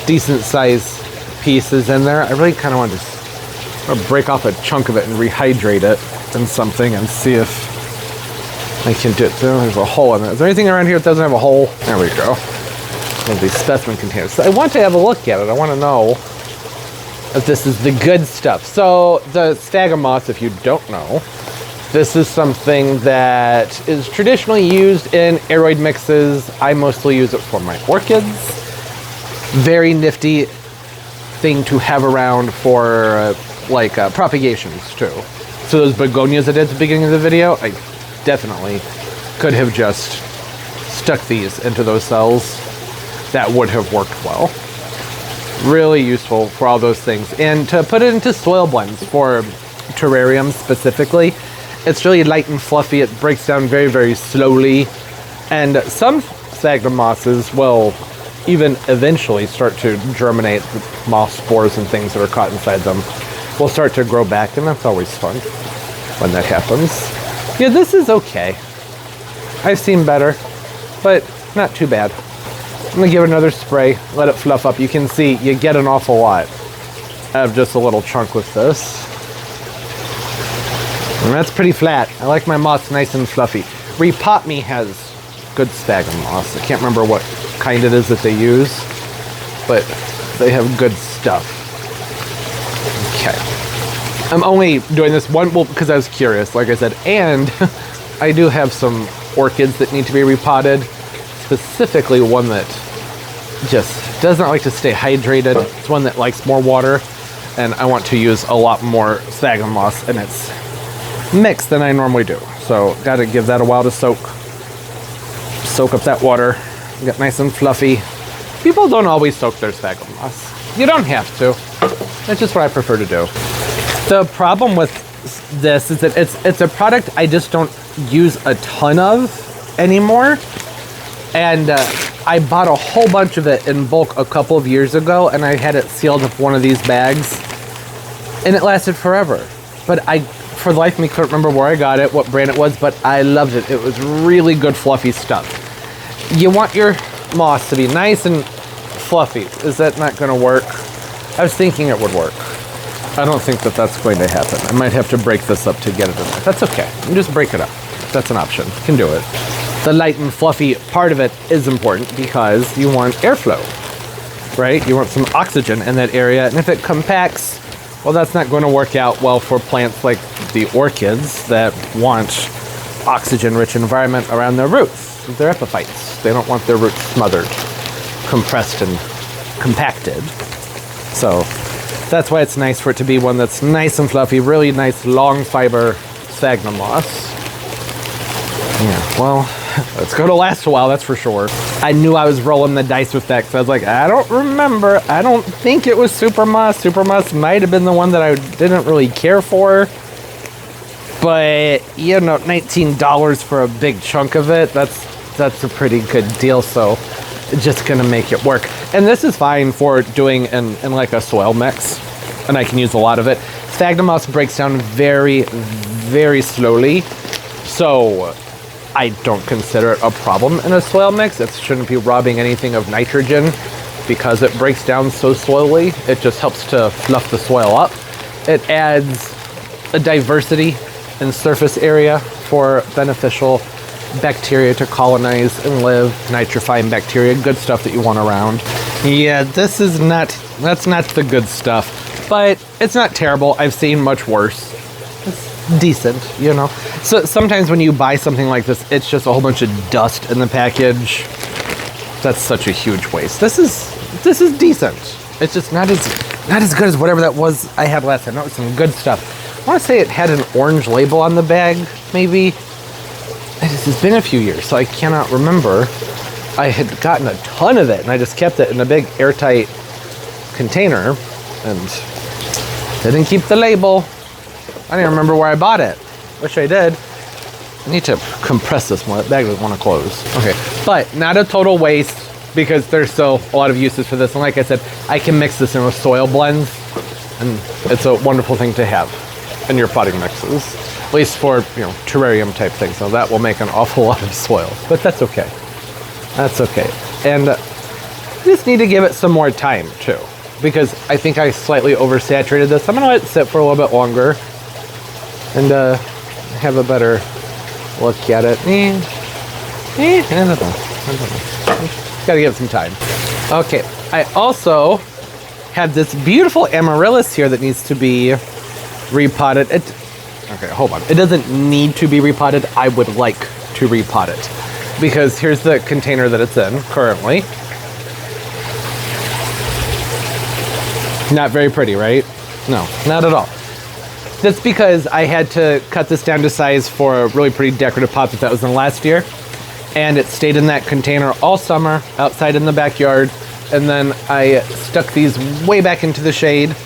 Decent size pieces in there. I really kind of want to break off a chunk of it and rehydrate it in something and see if I can do it. There's a hole in it. Is there anything around here that doesn't have a hole? There we go. One of these specimen containers. So I want to have a look at it. I want to know if this is the good stuff. So the Sphagnum moss, if you don't know, this is something that is traditionally used in aeroid mixes. I mostly use it for my orchids. Very nifty thing to have around for propagations too. So those begonias I did at the beginning of the video, I definitely could have just stuck these into those cells. That would have worked well. Really useful for all those things. And to put it into soil blends for terrariums specifically, it's really light and fluffy. It breaks down very, very slowly. And some sphagnum mosses will even eventually start to germinate. Moss spores and things that are caught inside them will start to grow back, and that's always fun when that happens. Yeah, this is okay. I've seen better, but not too bad. I'm gonna give it another spray, let it fluff up. You can see you get an awful lot out of just a little chunk with this. And that's pretty flat. I like my moss nice and fluffy. Repot Me has good sphagnum moss. I can't remember what kind it is that they use, but they have good stuff. Okay. I'm only doing this because I was curious, like I said, and I do have some orchids that need to be repotted, specifically one that just doesn't like to stay hydrated. It's one that likes more water, and I want to use a lot more sphagnum moss in its mix than I normally do. So got to give that a while to soak up that water, get nice and fluffy, People don't always soak their sphagnum moss. You don't have to. That's just what I prefer to do. The problem with this is that it's a product I just don't use a ton of anymore. And I bought a whole bunch of it in bulk a couple of years ago, and I had it sealed up one of these bags, and it lasted forever. But for the life of me, couldn't remember where I got it, what brand it was, but I loved it. It was really good, fluffy stuff. You want your moss to be nice and fluffy. Is that not going to work? I was thinking it would work. I don't think that that's going to happen. I might have to break this up to get it in there. That's okay. You just break it up. That's an option. You can do it. The light and fluffy part of it is important because you want airflow, right? You want some oxygen in that area. And if it compacts, well, that's not going to work out well for plants like the orchids that want oxygen-rich environment around their roots. They're epiphytes. They don't want their roots smothered, compressed, and compacted. So that's why it's nice for it to be one that's nice and fluffy, really nice long fiber sphagnum moss. Yeah, well, it's going to last a while, that's for sure. I knew I was rolling the dice with that because I was like, I don't remember. I don't think it was super moss. Super moss might have been the one that I didn't really care for. But, you know, $19 for a big chunk of it, that's a pretty good deal. So just going to make it work. And this is fine for doing in like a soil mix. And I can use a lot of it. Sphagnum moss breaks down very, very slowly. So I don't consider it a problem in a soil mix. It shouldn't be robbing anything of nitrogen because it breaks down so slowly. It just helps to fluff the soil up. It adds a diversity in surface area for beneficial bacteria to colonize and live, nitrifying bacteria, good stuff that you want around. Yeah, that's not the good stuff, but it's not terrible. I've seen much worse. It's decent, you know. So sometimes when you buy something like this, it's just a whole bunch of dust in the package. That's such a huge waste. This is decent. It's just not as good as whatever that was I had last time. That was some good stuff. I want to say it had an orange label on the bag, maybe. It's been a few years, so I cannot remember. I had gotten a ton of it, and I just kept it in a big airtight container, and didn't keep the label. I don't even remember where I bought it. Wish I did. I need to compress this more. That bag doesn't want to close. Okay, but not a total waste because there's still a lot of uses for this. And like I said, I can mix this in with soil blends, and it's a wonderful thing to have in your potting mixes. At least for, you know, terrarium type things. So that will make an awful lot of soil, but that's okay. That's okay. And I just need to give it some more time too, because I think I slightly oversaturated this. I'm gonna let it sit for a little bit longer and have a better look at it. I don't know. Gotta give it some time. Okay, I also have this beautiful amaryllis here that needs to be repotted. Okay, hold on. It doesn't need to be repotted. I would like to repot it because here's the container that it's in currently. Not very pretty, right? No, not at all. That's because I had to cut this down to size for a really pretty decorative pot that was in last year. And it stayed in that container all summer, outside in the backyard. And then I stuck these way back into the shade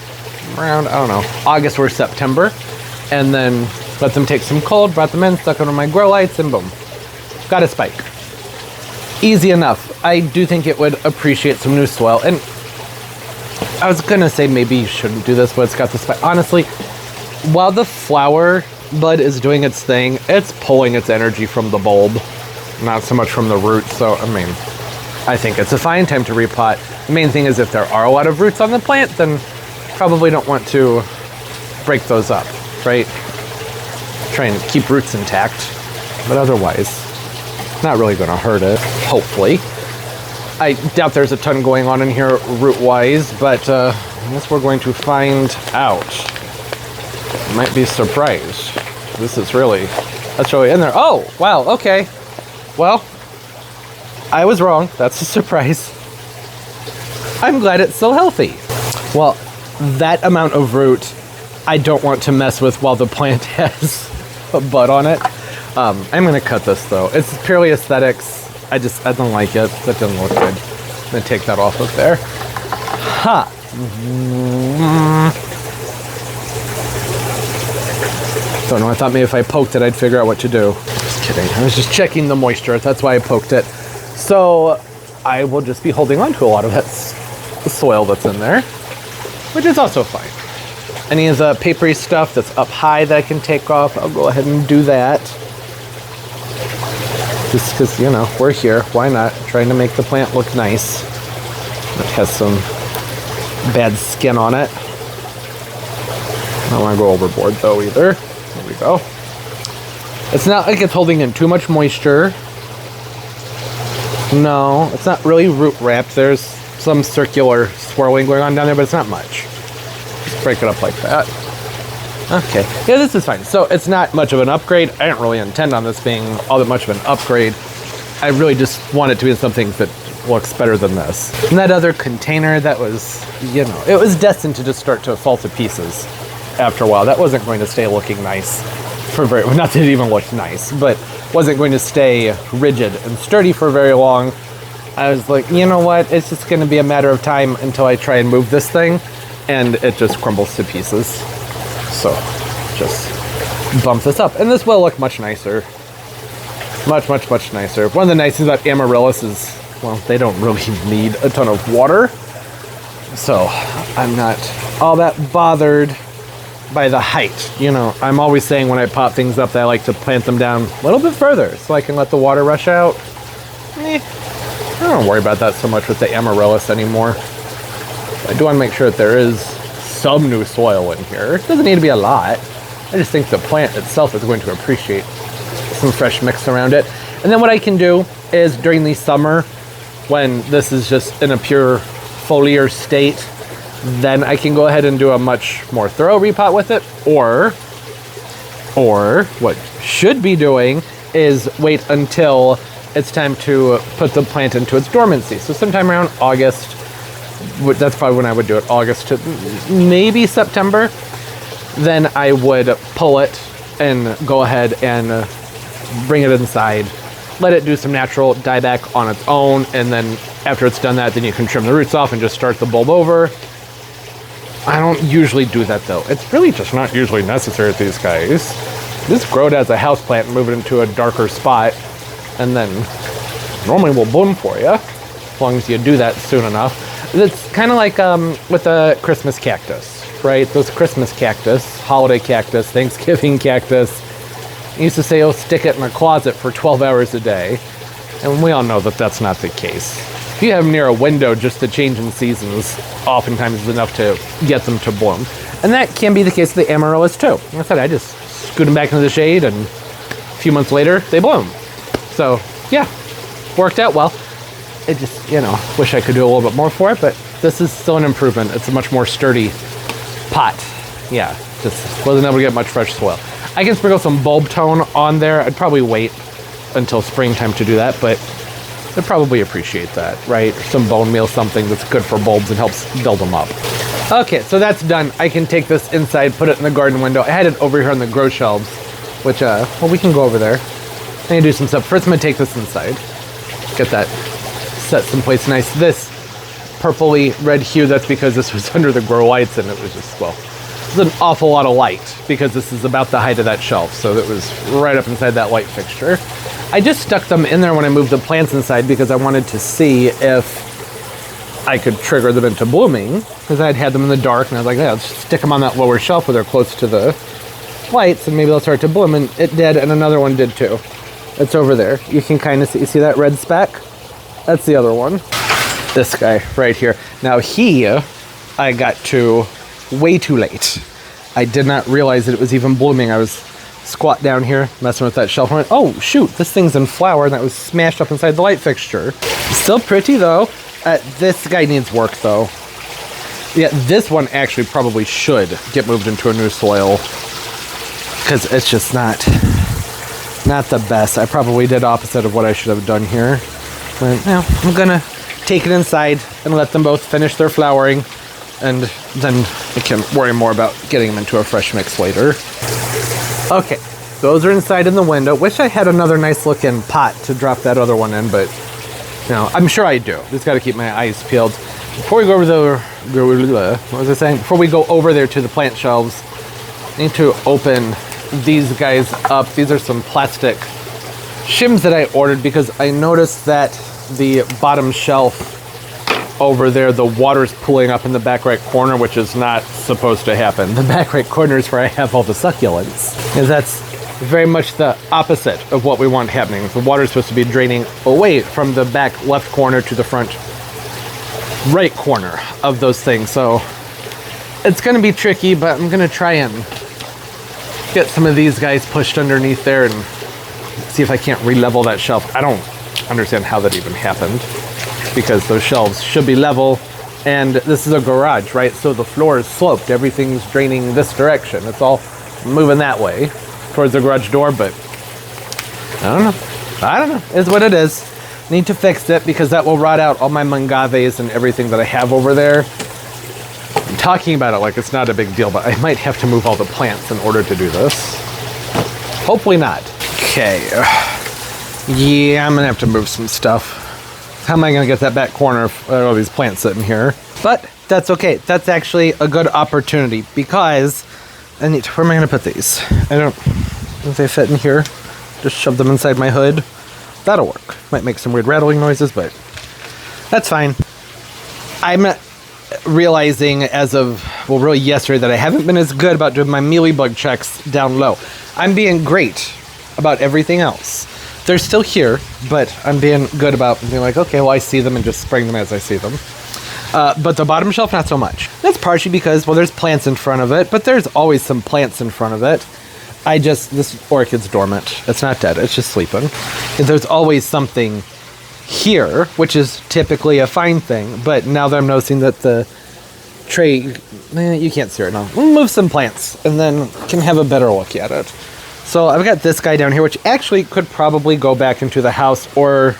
around, I don't know, August or September. And then let them take some cold, brought them in, stuck them on my grow lights, and boom. Got a spike. Easy enough. I do think it would appreciate some new soil. And I was gonna say maybe you shouldn't do this, but it's got the spike. Honestly, while the flower bud is doing its thing, it's pulling its energy from the bulb, not so much from the roots. So, I mean, I think it's a fine time to repot. The main thing is if there are a lot of roots on the plant, then probably don't want to break those up, right? Try and keep roots intact, but otherwise, not really gonna hurt it, hopefully. I doubt there's a ton going on in here root-wise, but I guess we're going to find out. Might be surprised. That's really in there. Oh, wow, okay. Well, I was wrong. That's a surprise. I'm glad it's still healthy. Well, that amount of root I don't want to mess with while the plant has a bud on it. I'm gonna cut this though. It's purely aesthetics. I don't like it. That doesn't look good. I'm gonna take that off of there. Ha! Don't know, I thought maybe if I poked it, I'd figure out what to do. Just kidding, I was just checking the moisture. That's why I poked it. So I will just be holding on to a lot of that soil that's in there, which is also fine. Any of the papery stuff that's up high that I can take off, I'll go ahead and do that. Just because, you know, we're here, why not? Trying to make the plant look nice. It has some bad skin on it. I don't want to go overboard though either. There we go. It's not like it's holding in too much moisture. No, it's not really root wrapped. There's some circular swirling going on down there, but it's not much. Just break it up like that. Okay, yeah, this is fine. So it's not much of an upgrade. I didn't really intend on this being all that much of an upgrade. I really just want it to be something that looks better than this. And that other container, that was, you know, it was destined to just start to fall to pieces after a while. That wasn't going to stay looking nice for very, not that it even looked nice, but wasn't going to stay rigid and sturdy for very long. I was like, you know what, it's just going to be a matter of time until I try and move this thing, and it just crumbles to pieces. So just bump this up, and this will look much nicer. Much nicer. One of the nice things about amaryllis is, well, they don't really need a ton of water, so I'm not all that bothered by the height. You know, I'm always saying when I pot things up that I like to plant them down a little bit further so I can let the water rush out. I don't worry about that so much with the amaryllis anymore. I do want to make sure that there is some new soil in here. It doesn't need to be a lot. I just think the plant itself is going to appreciate some fresh mix around it. And then what I can do is during the summer, when this is just in a pure foliar state, then I can go ahead and do a much more thorough repot with it, or what should be doing is wait until it's time to put the plant into its dormancy. So sometime around August, that's probably when I would do it, August to maybe September, then I would pull it and go ahead and bring it inside, let it do some natural dieback on its own, and then after it's done that, then you can trim the roots off and just start the bulb over. I don't usually do that though. It's really just not usually necessary with these guys. Just grow it as a houseplant and move it into a darker spot, and then normally will bloom for you, as long as you do that soon enough. It's kind of like with a Christmas cactus, right? Those Christmas cactus, holiday cactus, Thanksgiving cactus, I used to say, oh, stick it in a closet for 12 hours a day. And we all know that that's not the case. If you have them near a window, just the change in seasons oftentimes is enough to get them to bloom. And that can be the case with the amaryllis too. Like I said, I just scoot them back into the shade, and a few months later, they bloom. So yeah, worked out well. It just, you know, wish I could do a little bit more for it, but this is still an improvement. It's a much more sturdy pot. Yeah, just wasn't able to get much fresh soil. I can sprinkle some bulb tone on there. I'd probably wait until springtime to do that, but they'd probably appreciate that, right? Some bone meal, something that's good for bulbs and helps build them up. Okay, so that's done. I can take this inside, put it in the garden window. I had it over here on the grow shelves, which, well, we can go over there. I can do some stuff. First, I'm gonna take this inside, get that set someplace nice. This purpley red hue, that's because this was under the grow lights, and it was just, well, it's an awful lot of light because this is about the height of that shelf, so that was right up inside that light fixture. I just stuck them in there when I moved the plants inside because I wanted to see if I could trigger them into blooming, because I'd had them in the dark, and I was like, yeah, let's stick them on that lower shelf where they're close to the lights, and maybe they'll start to bloom, and it did, and another one did too. It's over there. You can kind of see, you see that red speck? That's the other one. This guy right here. Now I got to way too late. I did not realize that it was even blooming. I was squat down here messing with that shelf and went, oh shoot, this thing's in flower, and that was smashed up inside the light fixture. Still pretty though. This guy needs work though. Yeah, this one actually probably should get moved into a new soil because it's just not the best. I probably did opposite of what I should have done here. But now I'm gonna take it inside and let them both finish their flowering, and then I can worry more about getting them into a fresh mix later. Okay, those are inside in the window. Wish I had another nice looking pot to drop that other one in, but No, I'm sure I do. Just got to keep my eyes peeled. Before we go over the, what was I saying? Before we go over there to the plant shelves, I need to open these guys up. These are some plastic shims that I ordered because I noticed that the bottom shelf over there, the water's pooling up in the back right corner, which is not supposed to happen. The back right corner is where I have all the succulents. And that's very much the opposite of what we want happening. The water's supposed to be draining away from the back left corner to the front right corner of those things. So it's gonna be tricky, but I'm gonna try and get some of these guys pushed underneath there and see if I can't re-level that shelf. I don't understand how that even happened, because those shelves should be level, and this is a garage, right? So the floor is sloped. Everything's draining this direction. It's all moving that way towards the garage door, but I don't know. It's what it is. Need to fix it because that will rot out all my mangaves and everything that I have over there. I'm talking about it like it's not a big deal, but I might have to move all the plants in order to do this. Hopefully not. Okay. Yeah, I'm gonna have to move some stuff. How am I gonna get that back corner of all these plants sitting here? But that's okay. That's actually a good opportunity because where am I gonna put these? I don't, if they fit in here, just shove them inside my hood. That'll work. Might make some weird rattling noises, but that's fine. I'm realizing as of, well, really yesterday, that I haven't been as good about doing my mealybug checks down low. I'm being great about everything else. They're still here, but I'm being good about being like, okay, well, I see them and just spraying them as I see them. But the bottom shelf, not so much. That's partially because, well, there's plants in front of it, but there's always some plants in front of it. This orchid's dormant. It's not dead, it's just sleeping. And there's always something here, which is typically a fine thing, but now that I'm noticing that the tray, you can't see it now. We'll move some plants and then can have a better look at it. So I've got this guy down here, which actually could probably go back into the house or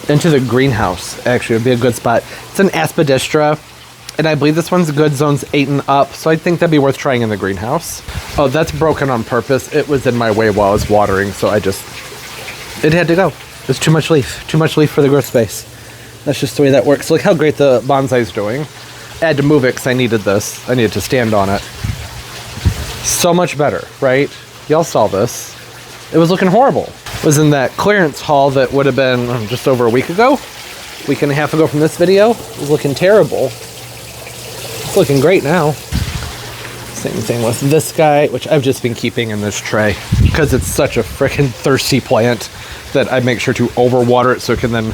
into the greenhouse. Actually, would be a good spot. It's an aspidistra, and I believe this one's good zones 8 and up, so I think that'd be worth trying in the greenhouse. Oh, that's broken on purpose. It was in my way while I was watering, so it had to go. There's too much leaf for the growth space. That's just the way that works. Look how great the bonsai's doing. I had to move it because I needed this. I needed to stand on it. So much better, right? Y'all saw this. It was looking horrible. It was in that clearance haul that would have been just over a week ago. Week and a half ago from this video. It was looking terrible. It's looking great now. Same thing with this guy, which I've just been keeping in this tray because it's such a freaking thirsty plant that I make sure to overwater it so it can then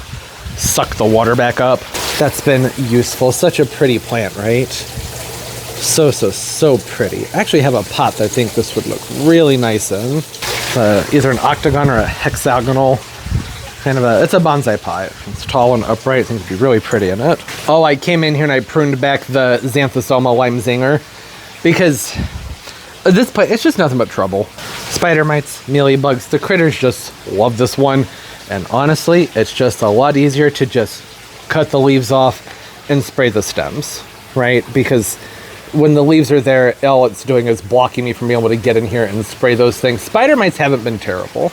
suck the water back up. That's been useful. Such a pretty plant, right? So pretty. I actually have a pot that I think this would look really nice in. Either an octagon or a hexagonal kind of it's a bonsai pot. It's tall and upright. I think it'd be really pretty in it. Oh, I came in here and I pruned back the Xanthosoma lime zinger because this plant, it's just nothing but trouble. Spider mites, mealybugs, the critters just love this one. And honestly, it's just a lot easier to just cut the leaves off and spray the stems, right? Because when the leaves are there, all it's doing is blocking me from being able to get in here and spray those things. Spider mites haven't been terrible.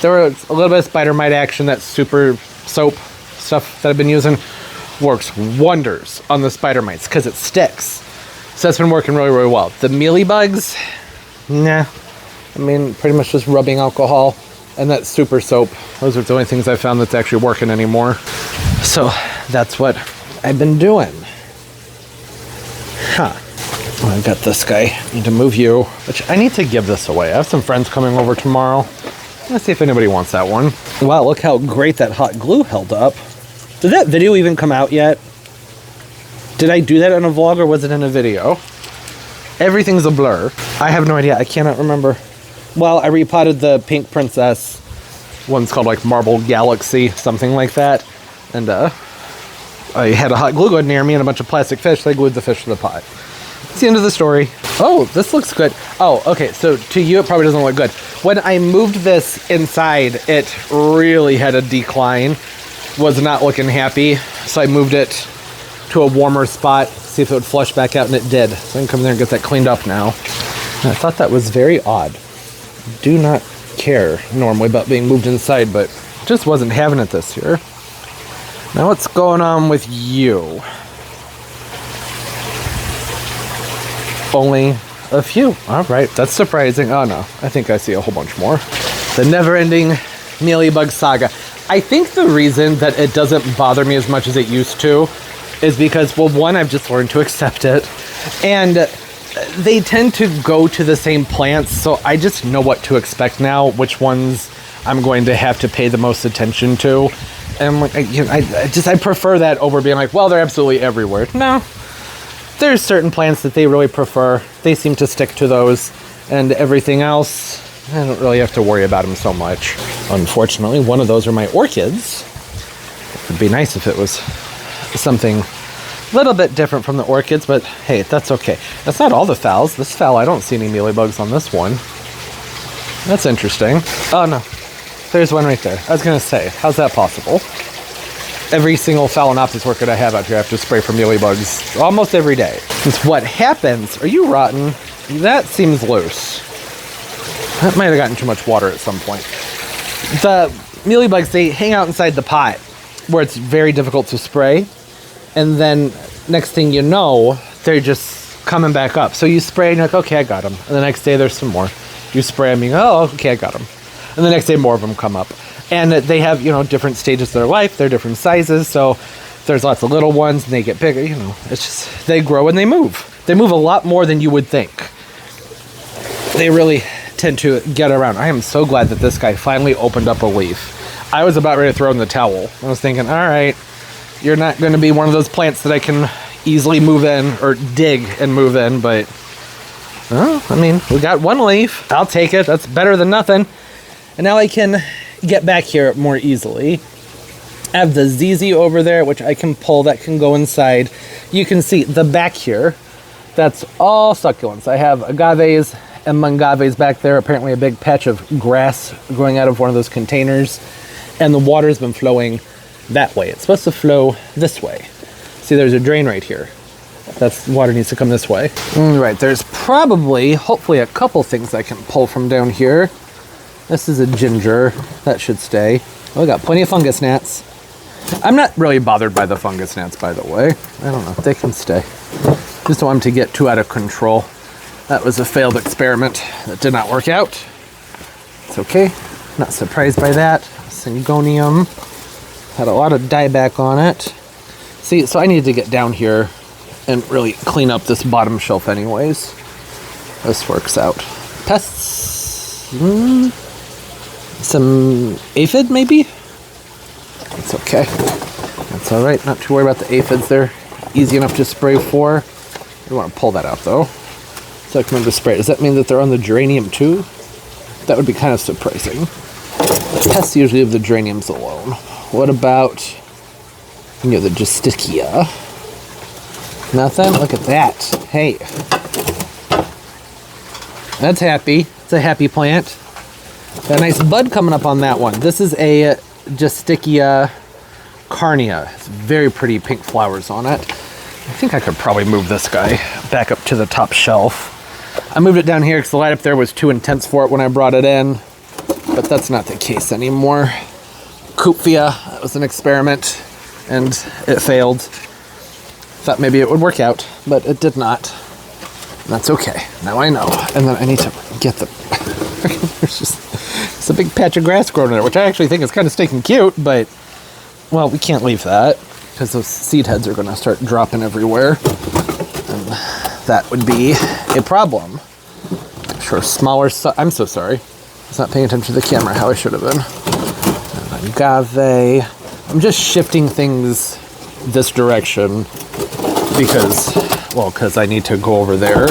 There was a little bit of spider mite action. That super soap stuff that I've been using works wonders on the spider mites because it sticks. So that's been working really, really well. The mealybugs, nah. I mean, pretty much just rubbing alcohol and that super soap. Those are the only things I've found that's actually working anymore. So that's what I've been doing. Huh. Oh, I've got this guy. I need to move you, which I need to give this away. I have some friends coming over tomorrow. Let's see if anybody wants that one. Wow, look how great that hot glue held up. Did that video even come out yet? Did I do that in a vlog or was it in a video? Everything's a blur. I have no idea. I cannot remember. Well, I repotted the pink princess. One's called like Marble Galaxy, something like that. And I had a hot glue gun near me and a bunch of plastic fish. So I glued the fish to the pot. That's the end of the story. Oh, this looks good. Oh, okay. So to you, it probably doesn't look good. When I moved this inside, it really had a decline. Was not looking happy. So I moved it to a warmer spot, see if it would flush back out, and it did. So I can come there and get that cleaned up now. And I thought that was very odd. Do not care normally about being moved inside, but just wasn't having it this year. Now what's going on with you? Only a few. All right, that's surprising. Oh no, I think I see a whole bunch more. The never-ending mealybug saga. I think the reason that it doesn't bother me as much as it used to is because, well, one, I've just learned to accept it, and they tend to go to the same plants, so I just know what to expect now, which ones I'm going to have to pay the most attention to. And like, I prefer that over being like, well, they're absolutely everywhere. No, there's certain plants that they really prefer. They seem to stick to those, and everything else, I don't really have to worry about them so much. Unfortunately, one of those are my orchids. It would be nice if it was something a little bit different from the orchids, but hey, that's okay. That's not all the phals. This phal, I don't see any mealybugs on this one. That's interesting. Oh no, there's one right there. I was gonna say, how's that possible? Every single Phalaenopsis orchid I have out here, I have to spray for mealybugs almost every day. It's what happens. Are you rotten? That seems loose. That might have gotten too much water at some point. The mealybugs, they hang out inside the pot where it's very difficult to spray. And then next thing you know, they're just coming back up. So you spray and you're like, okay, I got them. And the next day there's some more. You spray them and you go, oh, okay, I got them. And the next day more of them come up. And they have, different stages of their life. They're different sizes. So there's lots of little ones and they get bigger, It's just, they grow and they move. They move a lot more than you would think. They really tend to get around. I am so glad that this guy finally opened up a leaf. I was about ready to throw in the towel. I was thinking, all right, you're not going to be one of those plants that I can easily move in or dig and move in, but we got one leaf. I'll take it. That's better than nothing. And now I can get back here more easily. I have the ZZ over there, which I can pull. That can go inside. You can see the back here. That's all succulents. I have agaves and mangaves back there. Apparently a big patch of grass growing out of one of those containers. And the water's been flowing that way. It's supposed to flow this way. See, there's a drain right here. That's water needs to come this way. Right, there's probably, hopefully, a couple things I can pull from down here. This is a ginger. That should stay. Oh, we got plenty of fungus gnats. I'm not really bothered by the fungus gnats, by the way. I don't know. They can stay. Just don't want them to get too out of control. That was a failed experiment that did not work out. It's okay. Not surprised by that. Syngonium. Had a lot of dieback on it. See, so I need to get down here and really clean up this bottom shelf anyways. This works out. Pests. Some aphid, maybe? It's okay. That's all right. Not too worried about the aphids. They're easy enough to spray for. I don't want to pull that out, though. So I can remember to spray. Does that mean that they're on the geranium, too? That would be kind of surprising. Pests usually leave the geraniums alone. What about, the Justicia? Nothing? Look at that. Hey. That's happy. It's a happy plant. Got a nice bud coming up on that one. This is a Justicia carnea. It's very pretty pink flowers on it. I think I could probably move this guy back up to the top shelf. I moved it down here because the light up there was too intense for it when I brought it in. But that's not the case anymore. Kupfia, that was an experiment, and it failed. Thought maybe it would work out, but it did not. And that's okay. Now I know. And then I need to get the... There's just a big patch of grass growing there, which I actually think is kind of stinking cute, but, well, we can't leave that because those seed heads are going to start dropping everywhere. And that would be a problem. Sure, smaller... I'm so sorry. I was not paying attention to the camera how I should have been. Agave. I'm just shifting things this direction because I need to go over there.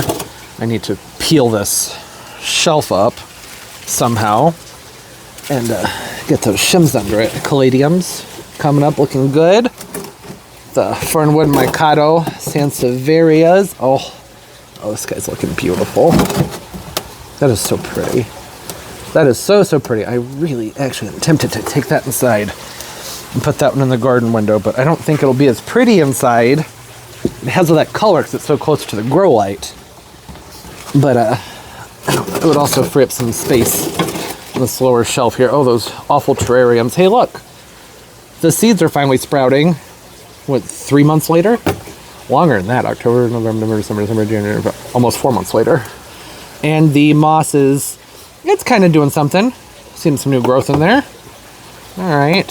I need to peel this shelf up somehow and get those shims under it. Caladiums coming up looking good. The Fernwood Mikado Sansevieras. Oh, this guy's looking beautiful. That is so pretty. That is so, so pretty. I really actually am tempted to take that inside and put that one in the garden window, but I don't think it'll be as pretty inside. It has all that color because it's so close to the grow light. But it would also free up some space on this lower shelf here. Oh, those awful terrariums. Hey, look. The seeds are finally sprouting. What, 3 months later? Longer than that. October, November, December, January, almost 4 months later. And the moss is, it's kind of doing something. Seeing some new growth in there. All right.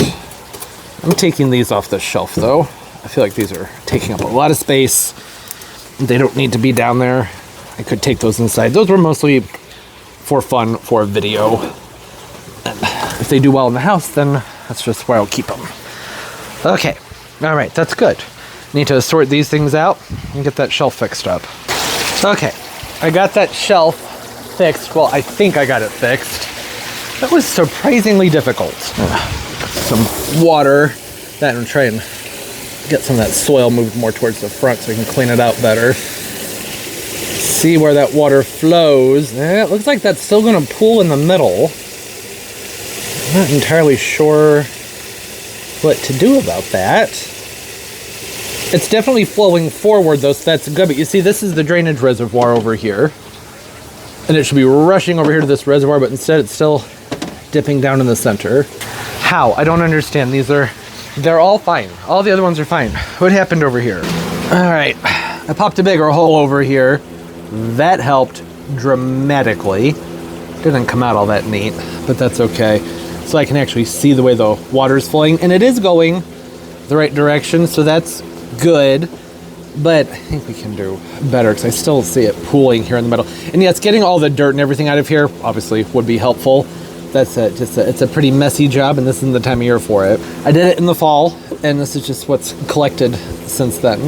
I'm taking these off the shelf though. I feel like these are taking up a lot of space. They don't need to be down there. I could take those inside. Those were mostly for fun, for a video. And if they do well in the house, then that's just where I'll keep them. Okay. All right, that's good. Need to sort these things out and get that shelf fixed up. Okay, I got that shelf fixed. Well, I think I got it fixed. That was surprisingly difficult. Some water. That and try and get some of that soil moved more towards the front so we can clean it out better. See where that water flows. It looks like that's still gonna pool in the middle. I'm not entirely sure what to do about that. It's definitely flowing forward though, so that's good. But you see, this is the drainage reservoir over here. And it should be rushing over here to this reservoir, but instead it's still dipping down in the center. How? I don't understand. They're all fine. All the other ones are fine. What happened over here? All right, I popped a bigger hole over here. That helped dramatically. Didn't come out all that neat, but that's okay. So I can actually see the way the water's flowing, and it is going the right direction, so that's good. But I think we can do better because I still see it pooling here in the middle. And yeah, it's getting all the dirt and everything out of here, obviously would be helpful. That's it's a pretty messy job, and this isn't the time of year for it. I did it in the fall, and this is just what's collected since then.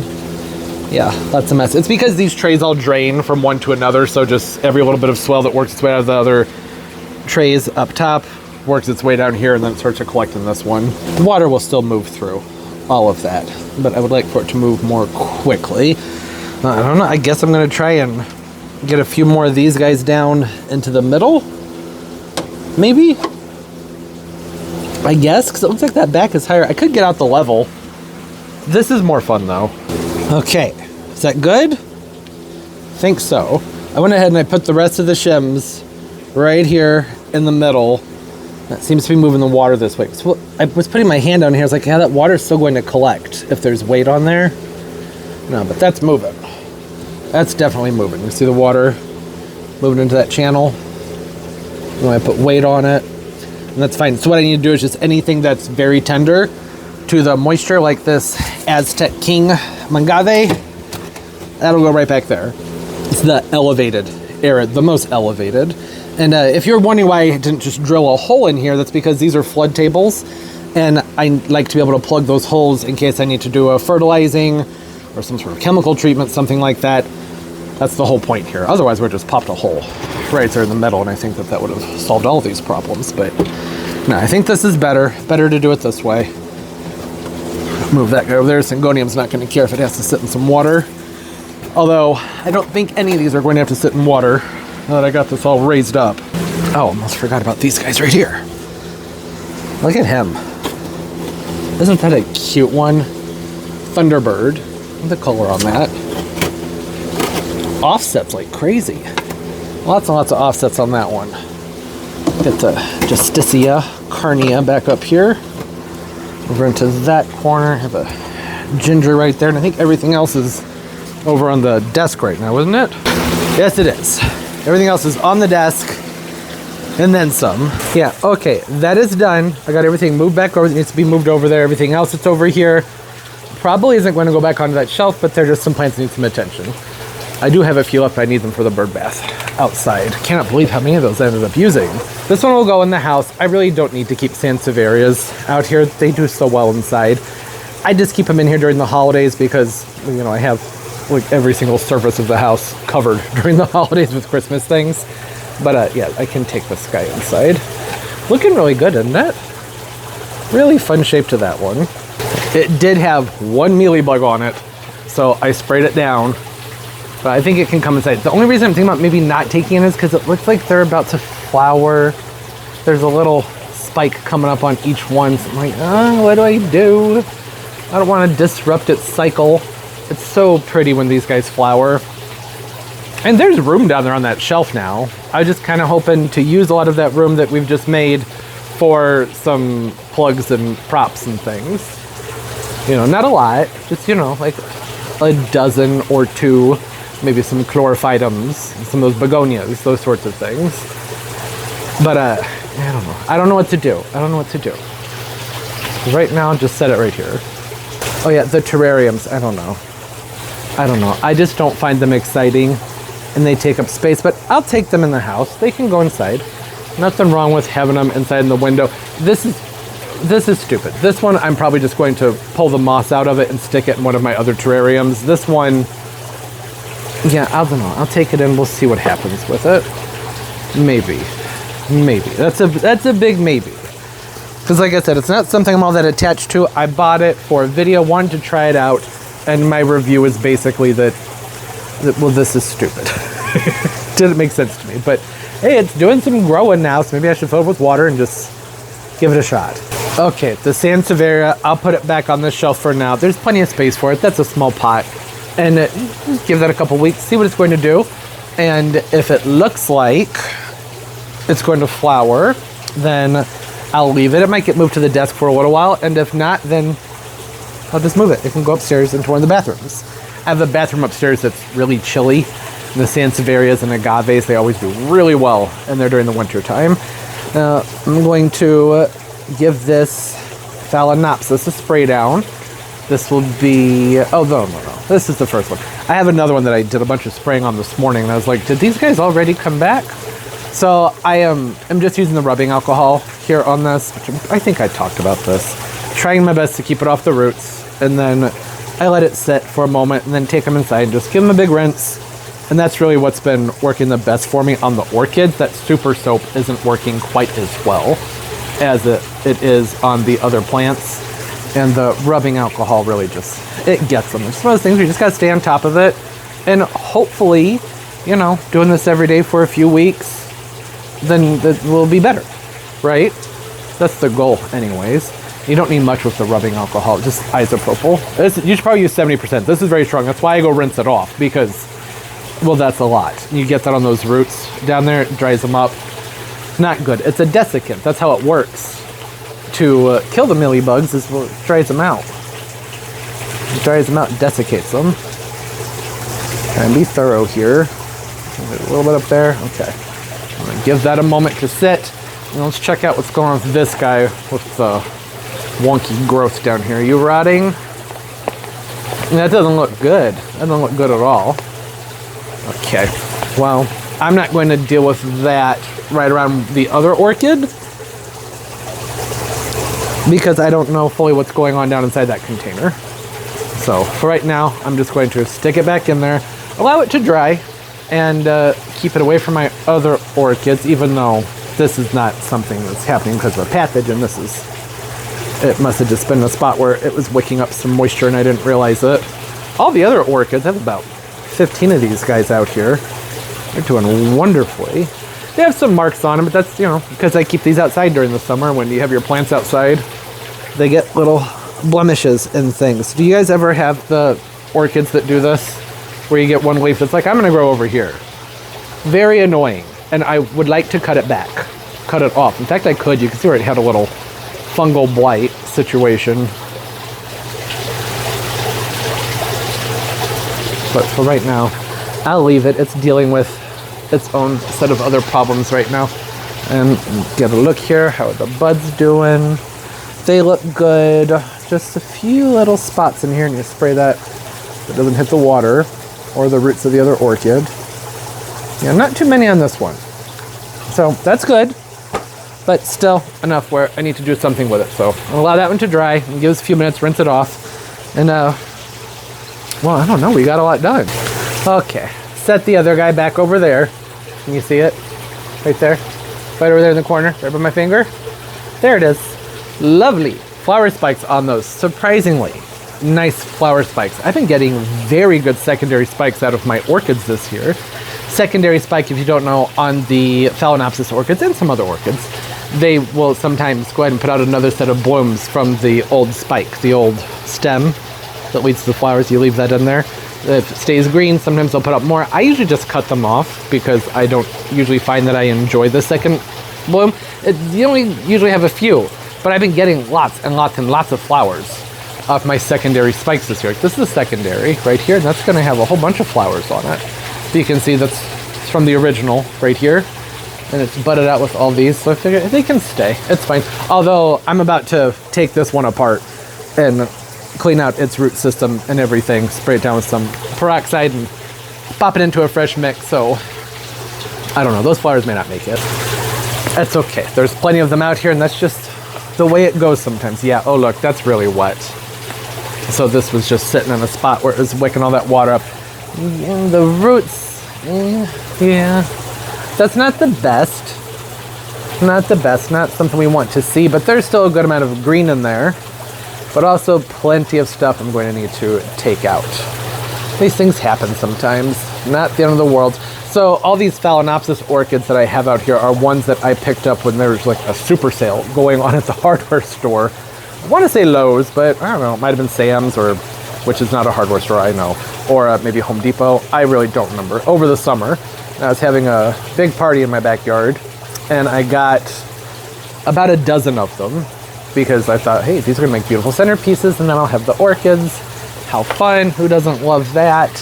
Yeah, lots of mess. It's because these trays all drain from one to another, so just every little bit of swell that works its way out of the other trays up top works its way down here, and then it starts to collect in this one. The water will still move through all of that, but I would like for it to move more quickly. I don't know, I guess I'm gonna try and get a few more of these guys down into the middle. Maybe? I guess, because it looks like that back is higher. I could get out the level. This is more fun though. Okay, is that good? I think so. I went ahead and I put the rest of the shims right here in the middle. That seems to be moving the water this way. So I was putting my hand down here. I was like, yeah, that water's still going to collect if there's weight on there. No, but that's moving. That's definitely moving. You see the water moving into that channel? When I put weight on it, and that's fine. So what I need to do is just anything that's very tender to the moisture, like this Aztec King Mangave, that'll go right back there. It's the elevated area, the most elevated. And if you're wondering why I didn't just drill a hole in here, that's because these are flood tables, and I like to be able to plug those holes in case I need to do a fertilizing or some sort of chemical treatment, something like that. That's the whole point here. Otherwise, we'd just popped a hole right there in the middle, and I think that would have solved all of these problems. But no, I think this is better. Better to do it this way. Move that guy over there. Syngonium's not going to care if it has to sit in some water. Although, I don't think any of these are going to have to sit in water now that I got this all raised up. Oh, almost forgot about these guys right here. Look at him. Isn't that a cute one? Thunderbird. Look at the color on that. Offsets like crazy. Lots and lots of offsets on that one. Get the Justicia Carnea back up here. Over into that corner. Have a ginger right there. And I think everything else is over on the desk right now, isn't it? Yes, it is. Everything else is on the desk. And then some. Yeah, okay. That is done. I got everything moved back over. It needs to be moved over there. Everything else that's over here probably isn't going to go back onto that shelf, but they're just some plants that need some attention. I do have a few left. I need them for the bird bath outside. Cannot believe how many of those I ended up using. This one will go in the house. I really don't need to keep Sansevierias out here. They do so well inside. I just keep them in here during the holidays because, you know, I have like every single surface of the house covered during the holidays with Christmas things. But yeah, I can take this guy inside. Looking really good, isn't it? Really fun shape to that one. It did have one mealybug on it, so I sprayed it down. But I think it can come inside. The only reason I'm thinking about maybe not taking it is because it looks like they're about to flower. There's a little spike coming up on each one. So I'm like, oh, what do I do? I don't want to disrupt its cycle. It's so pretty when these guys flower. And there's room down there on that shelf now. I was just kind of hoping to use a lot of that room that we've just made for some plugs and props and things. You know, not a lot, just, you know, like a dozen or two, maybe some chlorophytums, some of those begonias, those sorts of things. But I don't know. I don't know what to do. I don't know what to do. Right now, just set it right here. Oh yeah, the terrariums, I don't know. I don't know. I just don't find them exciting, and they take up space, but I'll take them in the house. They can go inside. Nothing wrong with having them inside in the window. This is stupid. This one, I'm probably just going to pull the moss out of it and stick it in one of my other terrariums. This one, yeah, I don't know. I'll take it in. We'll see what happens with it. Maybe. That's a big maybe. Because like I said, it's not something I'm all that attached to. I bought it for a video, wanted to try it out, and my review is basically that well, this is stupid. Didn't make sense to me, but hey, it's doing some growing now, so maybe I should fill it with water and just give it a shot. Okay, the Sansevieria, I'll put it back on the shelf for now. There's plenty of space for it. That's a small pot. And give that a couple weeks, see what it's going to do. And if it looks like it's going to flower, then I'll leave it. It might get moved to the desk for a little while. And if not, then I'll just move it. It can go upstairs into one of the bathrooms. I have a bathroom upstairs that's really chilly. The Sansevierias and agaves, they always do really well in there during the winter time. I'm going to give this Phalaenopsis a spray down. This will be, oh no, this is the first one. I have another one that I did a bunch of spraying on this morning, and I was like, did these guys already come back? So I'm just using the rubbing alcohol here on this, which I think I talked about this. Trying my best to keep it off the roots, and then I let it sit for a moment, and then take them inside and just give them a big rinse. And that's really what's been working the best for me on the orchids. That super soap isn't working quite as well as it is on the other plants. And the rubbing alcohol really just, it gets them. It's one of those things where you just gotta stay on top of it. And hopefully, you know, doing this every day for a few weeks, then it will be better, right? That's the goal anyways. You don't need much with the rubbing alcohol, just isopropyl. You should probably use 70%. This is very strong. That's why I go rinse it off, because, well, that's a lot. You get that on those roots down there, it dries them up. Not good. It's a desiccant. That's how it works. To kill the mealybugs is what dries them out. It dries them out, desiccates them. And be thorough here. A little bit up there. Okay. I'm gonna give that a moment to sit. And let's check out what's going on with this guy with the wonky growth down here. Are you rotting? That doesn't look good. That doesn't look good at all. Okay. Well, I'm not going to deal with that right around the other orchid, because I don't know fully what's going on down inside that container. So for right now, I'm just going to stick it back in there, allow it to dry, and keep it away from my other orchids, even though this is not something that's happening because of a pathogen. It must have just been a spot where it was wicking up some moisture and I didn't realize it. All the other orchids, I have about 15 of these guys out here. They're doing wonderfully. They have some marks on them, but that's, you know, because I keep these outside during the summer. When you have your plants outside, they get little blemishes and things. Do you guys ever have the orchids that do this, where you get one leaf that's like, I'm gonna grow over here? Very annoying, and I would like to cut it back, cut it off. In fact, I could. You can see where it had a little fungal blight situation. But for right now, I'll leave it. It's dealing with its own set of other problems right now. And get a look here, how are the buds doing? They look good. Just a few little spots in here, and you spray that so it doesn't hit the water or the roots of the other orchid. Yeah, not too many on this one. So that's good, but still enough where I need to do something with it. So I'll allow that one to dry and give us a few minutes, rinse it off. And well, I don't know, we got a lot done. Okay, set the other guy back over there. Can you see it? Right there? Right over there in the corner, right by my finger. There it is. Lovely flower spikes on those. Surprisingly nice flower spikes. I've been getting very good secondary spikes out of my orchids this year. Secondary spike, if you don't know, on the Phalaenopsis orchids and some other orchids, they will sometimes go ahead and put out another set of blooms from the old spike, the old stem that leads to the flowers. You leave that in there. If it stays green, sometimes they'll put up more. I usually just cut them off because I don't usually find that I enjoy the second bloom. You only usually have a few. But I've been getting lots and lots and lots of flowers off my secondary spikes this year. This is secondary right here, and that's gonna have a whole bunch of flowers on it. So you can see that's from the original right here, and it's budded out with all these, so I figure they can stay, it's fine. Although I'm about to take this one apart and clean out its root system and everything, spray it down with some peroxide and pop it into a fresh mix, so I don't know, those flowers may not make it. That's okay, there's plenty of them out here, and that's just the way it goes sometimes. Yeah, oh look, that's really wet. So this was just sitting in a spot where it was wicking all that water up. And the roots, yeah, that's not the best. Not the best, not something we want to see, but there's still a good amount of green in there, but also plenty of stuff I'm going to need to take out. These things happen sometimes, not the end of the world. So all these Phalaenopsis orchids that I have out here are ones that I picked up when there was like a super sale going on at the hardware store. I want to say Lowe's, but I don't know, it might have been Sam's, or which is not a hardware store, I know, or maybe Home Depot. I really don't remember. Over the summer, I was having a big party in my backyard, and I got about a dozen of them because I thought, hey, these are gonna make beautiful centerpieces, and then I'll have the orchids. How fun, who doesn't love that?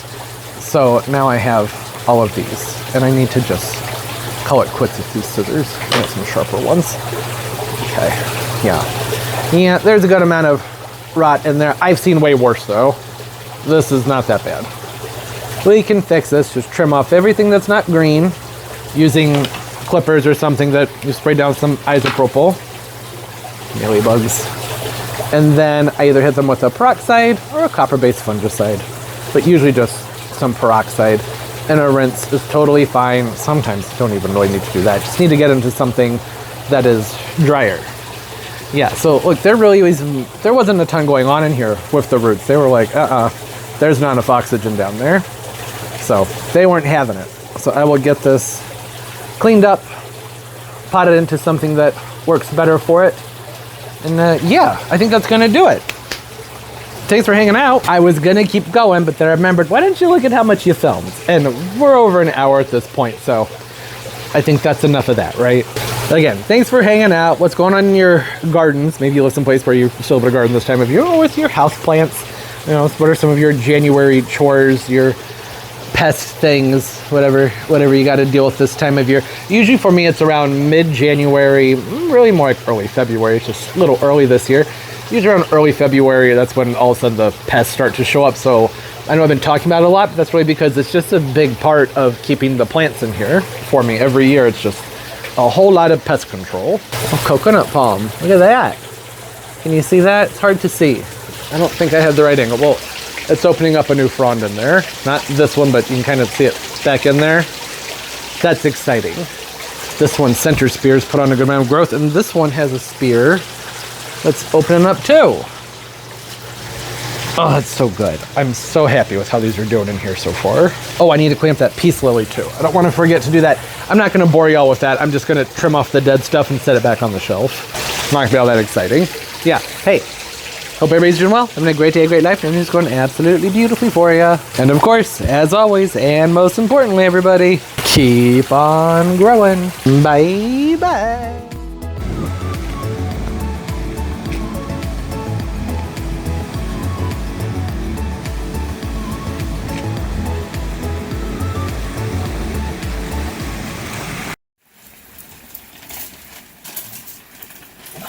So now I have all of these, and I need to just call it quits with these scissors. I want some sharper ones. Okay, yeah, there's a good amount of rot in there. I've seen way worse though. This is not that bad. We can fix this, just trim off everything that's not green using clippers or something that you spray down some isopropyl, mealybugs. And then I either hit them with a peroxide or a copper-based fungicide, but usually just some peroxide. And a rinse is totally fine. Sometimes you don't even really need to do that. Just need to get into something that is drier. Yeah, so look, there wasn't a ton going on in here with the roots. They were like, there's not enough oxygen down there. So they weren't having it. So I will get this cleaned up, pot it into something that works better for it. And yeah, I think that's gonna do it. Thanks for hanging out. I was gonna keep going, but then I remembered, why didn't you look at how much you filmed? And we're over an hour at this point, so I think that's enough of that, right? Again, thanks for hanging out. What's going on in your gardens? Maybe you live someplace where you still have a garden this time of year, or with your house plants. You know, what are some of your January chores, your pest things, whatever you got to deal with this time of year. Usually for me, it's around mid-January, really more like early February. It's just a little early this year. Usually around early February, that's when all of a sudden the pests start to show up. So I know I've been talking about it a lot, but that's really because it's just a big part of keeping the plants in here for me. Every year, it's just a whole lot of pest control. Oh, coconut palm, look at that. Can you see that? It's hard to see. I don't think I had the right angle. Well, it's opening up a new frond in there. Not this one, but you can kind of see it back in there. That's exciting. This one, center spears, put on a good amount of growth, and this one has a spear that's opening up too. Oh, that's so good. I'm so happy with how these are doing in here so far. Oh, I need to clean up that peace lily too. I don't want to forget to do that. I'm not going to bore y'all with that. I'm just going to trim off the dead stuff and set it back on the shelf. It's not going to be all that exciting. Yeah, hey, hope everybody's doing well, having a great day, a great life, and everything's going absolutely beautifully for you. And of course, as always, and most importantly, everybody, keep on growing. Bye-bye.